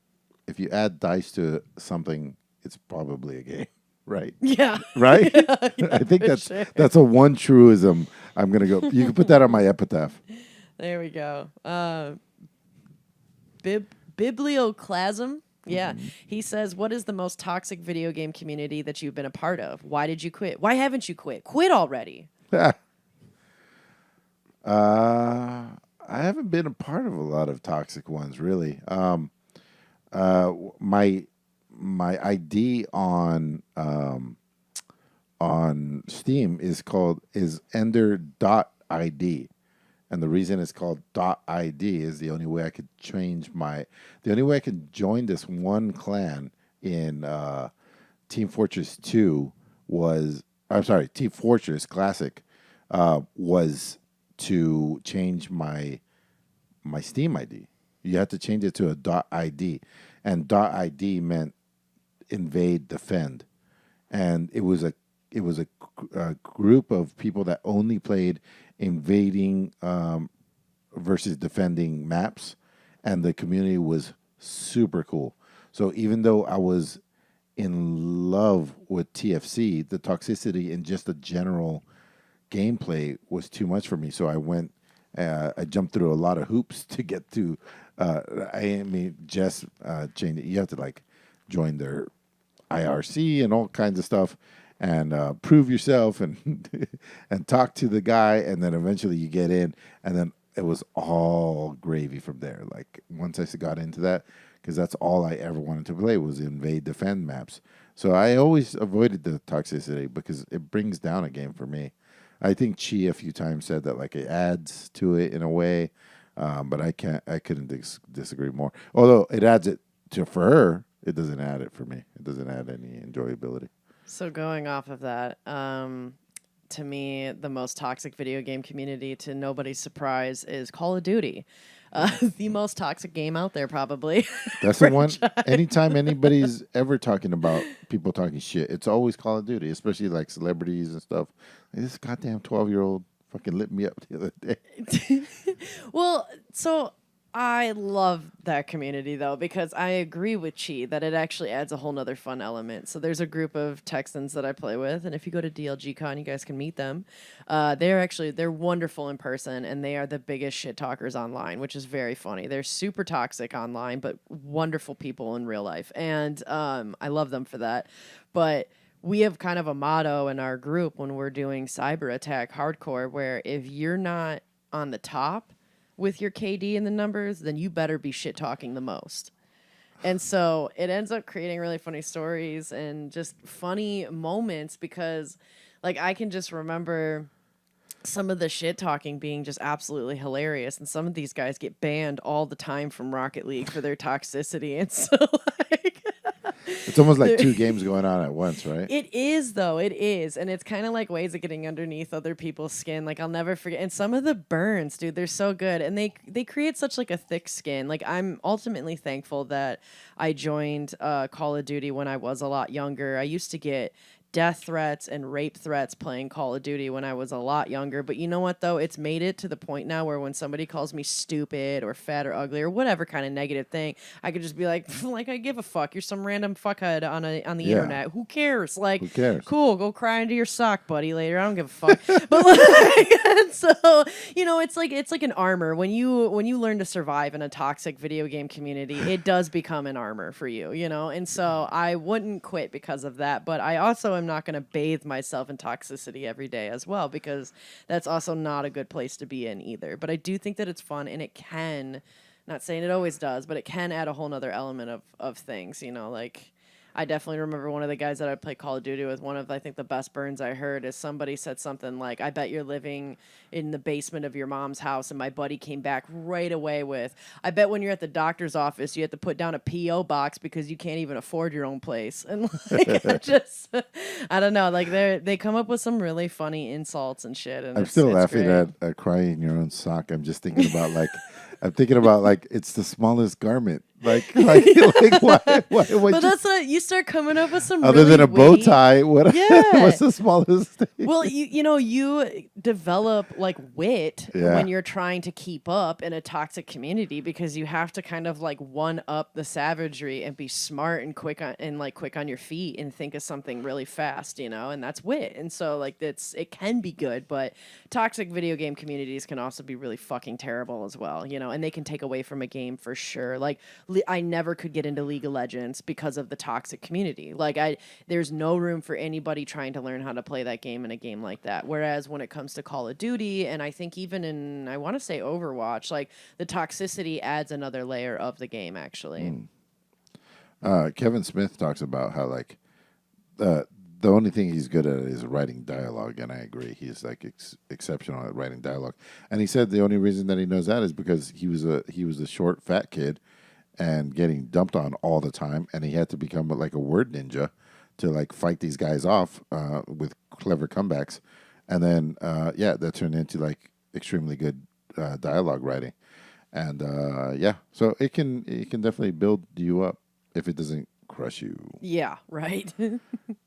if you add dice to something, it's probably a game, right? yeah, Right? yeah, I think for that's sure. a one truism. I'm gonna go. You can put that on my epitaph. There we go. Biblioclasm. Yeah. He says, what is the most toxic video game community that you've been a part of? Why did you quit? Why haven't you quit? Quit already. I haven't been a part of a lot of toxic ones, really. My ID on Steam is Ender.id. And the reason it's called .id is the only way I could join this one clan in Team Fortress 2 Team Fortress Classic was to change my Steam ID. You had to change it to a .id, and .id meant invade, defend, and it was a group of people that only played invading versus defending maps, and the community was super cool. So even though I was in love with TFC, the toxicity and just the general gameplay was too much for me. So I jumped through a lot of hoops to get to. Jess changed it. You have to like join their IRC and all kinds of stuff, and prove yourself and and talk to the guy, and then eventually you get in, and then it was all gravy from there. Like once I got into that, because that's all I ever wanted to play was invade, defend maps. So I always avoided the toxicity because it brings down a game for me. I think Chi a few times said that like it adds to it in a way, but I couldn't disagree more. Although it adds it for her, it doesn't add it for me. It doesn't add any enjoyability. So going off of that, to me, the most toxic video game community, to nobody's surprise, is Call of Duty. The most toxic game out there, probably. That's the one. Anytime anybody's ever talking about people talking shit, it's always Call of Duty, especially like celebrities and stuff. Like, this goddamn 12-year-old fucking lit me up the other day. Well, so I love that community, though, because I agree with Chi that it actually adds a whole nother fun element. So there's a group of Texans that I play with, and if you go to DLG Con, you guys can meet them. They're wonderful in person, and they are the biggest shit talkers online, which is very funny. They're super toxic online, but wonderful people in real life, and I love them for that. But we have kind of a motto in our group when we're doing cyber attack hardcore, where if you're not on the top with your KD in the numbers, then you better be shit talking the most. And so it ends up creating really funny stories and just funny moments because like I can just remember some of the shit talking being just absolutely hilarious, and some of these guys get banned all the time from Rocket League for their toxicity. And so like it's almost like two games going on at once, right? It is, though. It is. And it's kind of like ways of getting underneath other people's skin. Like, I'll never forget. And some of the burns, dude, they're so good. And they create such, like, a thick skin. Like, I'm ultimately thankful that I joined Call of Duty when I was a lot younger. I used to get death threats and rape threats playing Call of Duty when I was a lot younger. But you know what, though? It's made it to the point now where when somebody calls me stupid or fat or ugly or whatever kind of negative thing, I could just be like I give a fuck. You're some random fuckhead on the internet. Who cares? Like, who cares? Cool. Go cry into your sock, buddy, later. I don't give a fuck. But like, and so, you know, it's like an armor. When you learn to survive in a toxic video game community, it does become an armor for you, you know? And so I wouldn't quit because of that. But I also am not going to bathe myself in toxicity every day as well, because that's also not a good place to be in either. But I do think that it's fun, and it can, not saying it always does, but it can add a whole nother element of things, you know, like I definitely remember one of the guys that I played Call of Duty with, one of, I think, the best burns I heard is somebody said something like, I bet you're living in the basement of your mom's house. And my buddy came back right away with, I bet when you're at the doctor's office, you have to put down a P.O. box because you can't even afford your own place. And like, I don't know, like they come up with some really funny insults and shit. And I'm still laughing at crying in your own sock. I'm just thinking about like, it's the smallest garment. Like why? But that's what you start coming up with some. Other really than a bow witty, tie, what's the smallest thing? Well, you develop like wit when you're trying to keep up in a toxic community, because you have to kind of like one up the savagery and be smart and quick on your feet and think of something really fast, you know, and that's wit. And so like it can be good, but toxic video game communities can also be really fucking terrible as well, you know, and they can take away from a game for sure. Like I never could get into League of Legends because of the toxic community. Like there's no room for anybody trying to learn how to play that game in a game like that. Whereas when it comes to Call of Duty, and I think even in, I want to say Overwatch, like the toxicity adds another layer of the game actually. Kevin Smith talks about how like the only thing he's good at is writing dialogue, and I agree. He's like exceptional at writing dialogue. And he said the only reason that he knows that is because he was a short, fat kid, and getting dumped on all the time, and he had to become like a word ninja to like fight these guys off with clever comebacks, and then that turned into like extremely good dialogue writing, and so it can definitely build you up if it doesn't crush you. Yeah, right.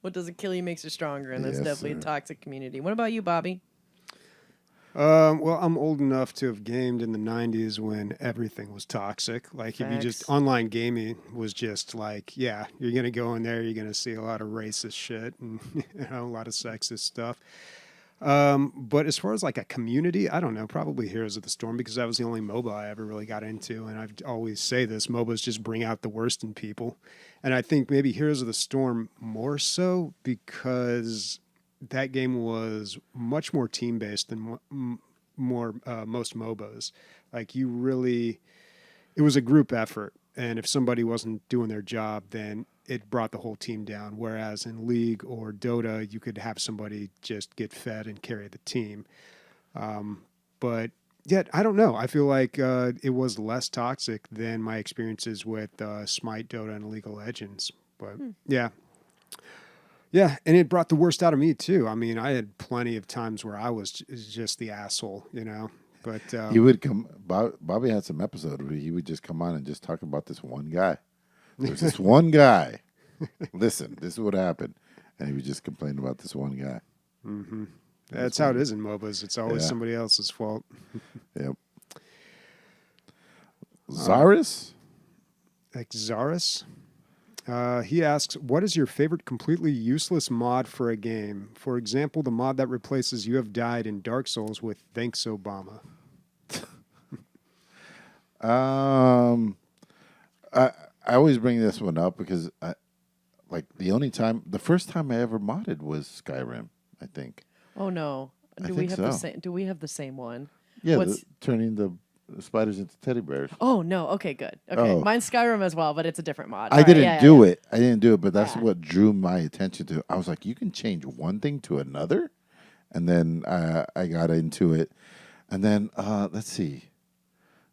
What doesn't kill you makes you stronger, and that's definitely a toxic community. What about you, Bobby? Well, I'm old enough to have gamed in the 90s when everything was toxic. Like, if you just, online gaming was just like, yeah, you're going to go in there, you're going to see a lot of racist shit and a lot of sexist stuff. But as far as like a community, I don't know, probably Heroes of the Storm, because that was the only MOBA I ever really got into. And I always say this, MOBAs just bring out the worst in people. And I think maybe Heroes of the Storm more so because that game was much more team-based than most MOBAs. Like it was a group effort. And if somebody wasn't doing their job, then it brought the whole team down. Whereas in League or Dota, you could have somebody just get fed and carry the team. But yet, I don't know. I feel like it was less toxic than my experiences with Smite, Dota, and League of Legends. But yeah. Yeah, and it brought the worst out of me, too. I mean, I had plenty of times where I was just the asshole, you know. But he would come. Bobby had some episode where he would just come on and just talk about this one guy. There's this one guy. Listen, this is what happened, and he would just complain about this one guy. Mm-hmm. That's how it is in MOBAs. It's always somebody else's fault. Yep. Zaris? Zaris? He asks, what is your favorite completely useless mod for a game? For example, the mod that replaces You Have Died in Dark Souls with Thanks Obama. I always bring this one up because the first time I ever modded was Skyrim, I think. Oh no. Do we have the same one? Yeah, turning the spiders into teddy bears. Oh no. Okay, good. Okay. Mine's Skyrim as well, but it's a different mod. I didn't do it, but that's what drew my attention to it. I was like, you can change one thing to another? And then I got into it. And then let's see.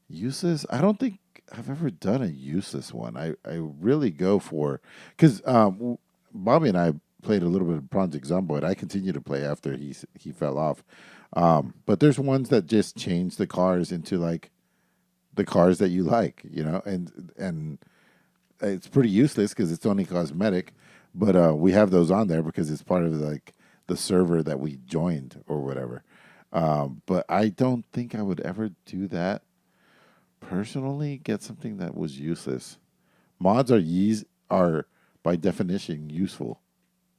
Useless? I don't think I've ever done a useless one. I really go for, because Bobby and I played a little bit of Project Zomboid. I continue to play after he fell off. But there's ones that just change the cars into like the cars that you like, you know, and it's pretty useless because it's only cosmetic. But we have those on there because it's part of like the server that we joined or whatever. But I don't think I would ever do that. Personally, get something that was useless. Mods are by definition useful,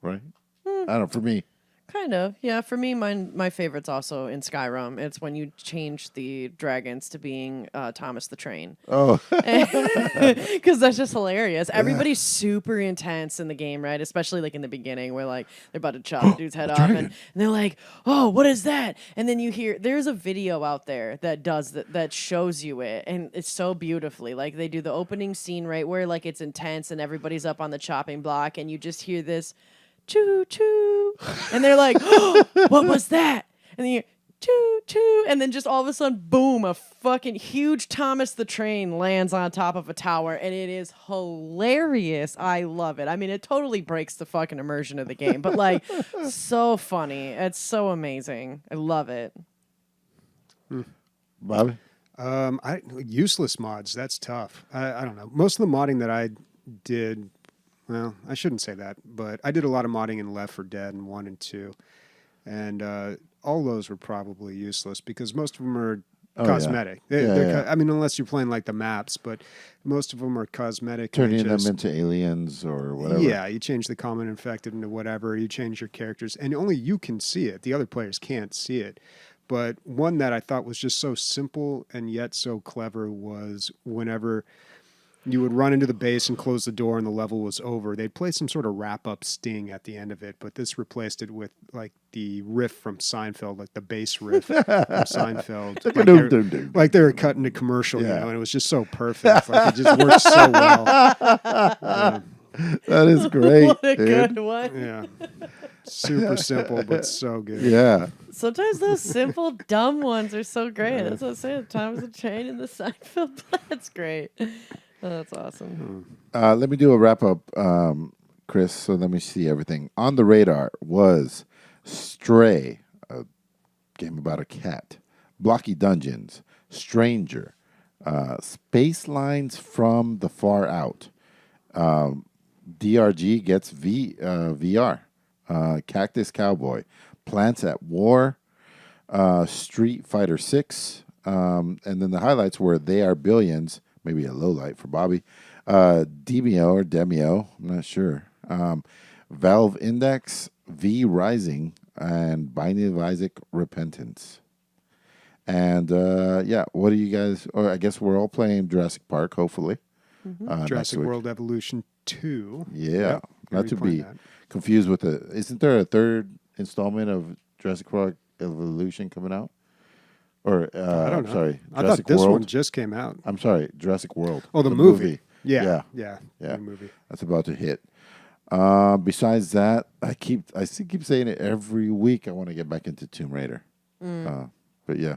right? I don't know, for me. Kind of, yeah. For me, my favorite's also in Skyrim. It's when you change the dragons to being Thomas the Train. Oh, because that's just hilarious. Everybody's super intense in the game, right? Especially like in the beginning, where like they're about to chop the dude's head off, and they're like, "Oh, what is that?" And then you hear there's a video out there that does that shows you it, and it's so beautifully. Like they do the opening scene right where like it's intense and everybody's up on the chopping block, and you just hear this. Choo choo, and they're like, oh, "What was that?" And then you choo choo, and then just all of a sudden, boom! A fucking huge Thomas the Train lands on top of a tower, and it is hilarious. I love it. I mean, it totally breaks the fucking immersion of the game, but like, so funny. It's so amazing. I love it. Bobby, useless mods. That's tough. I don't know. Most of the modding that I did. Well, I shouldn't say that, but I did a lot of modding in Left 4 Dead and 1 and 2. And all those were probably useless because most of them are cosmetic. I mean, unless you're playing like the maps, but most of them are cosmetic. Turning them into aliens or whatever. Yeah, you change the common infected into whatever. You change your characters, and only you can see it. The other players can't see it. But one that I thought was just so simple and yet so clever was whenever... You would run into the base and close the door, and the level was over. They'd play some sort of wrap-up sting at the end of it, but this replaced it with like the riff from Seinfeld, like the bass riff from Seinfeld, like they were cutting a commercial, Yeah. and it was just so perfect. Like it just worked so well. That is great. What a dude. good one. Yeah, super simple but so good. Yeah. Sometimes those simple, dumb ones are so great. That's what I'm saying. Thomas the Train and the Seinfeld. That's great. Oh, that's awesome. Let me do a wrap up, Chris. So let me see everything. On the radar was Stray, a game about a cat, Blocky Dungeons, Stranger, Spacelines from the Far Out, DRG gets VR, Cactus Cowboy, Plants at War, Street Fighter 6, and then the highlights were They Are Billions, maybe a low light for Bobby, Demeo, I'm not sure, Valve Index, V Rising, and Binding of Isaac Repentance. And what do you guys? Or I guess we're all playing Jurassic Park, hopefully. Next Jurassic week. World Evolution 2. Yeah, Yep, not to playing be that. confused with the. Isn't there a third installment of Jurassic World Evolution coming out? Or I don't know. Sorry, I Jurassic thought this World. one just came out. I'm sorry, Jurassic World. Oh, the movie. Yeah. Yeah. Yeah. The movie. That's about to hit. Besides that, I keep saying it every week. I want to get back into Tomb Raider. But yeah.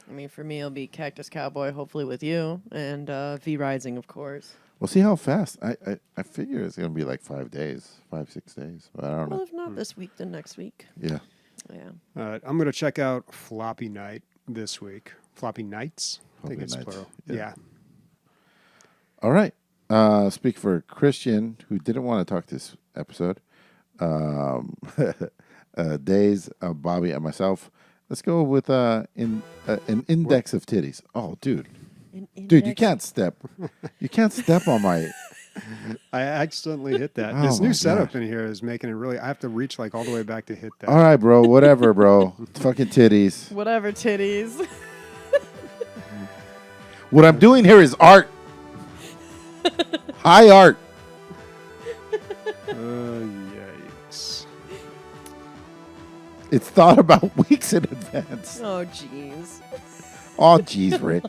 I mean, for me, it'll be Cactus Cowboy, hopefully with you, and V Rising, of course. We'll see how fast. I figure it's gonna be like 5 days, 5-6 days. But I don't Well, know. if not this week, then next week. Yeah. Yeah. I'm going to check out Floppy Night this week. Floppy Nights? I think Floppy it's Nights, plural. yeah. Yeah. All right. Speak for Christian, who didn't want to talk this episode. Days, Bobby, and myself. Let's go with an index of titties. Oh, dude. Dude, you can't step. You can't step on my. I accidentally hit that. Oh This my new setup gosh. in here is making it really. I have to reach like all the way back to hit that. All right, bro. Whatever, bro. Fucking titties. Whatever, titties. What I'm doing here is art. High art. Yikes. It's thought about weeks in advance. Oh, jeez. Oh, jeez, Rick.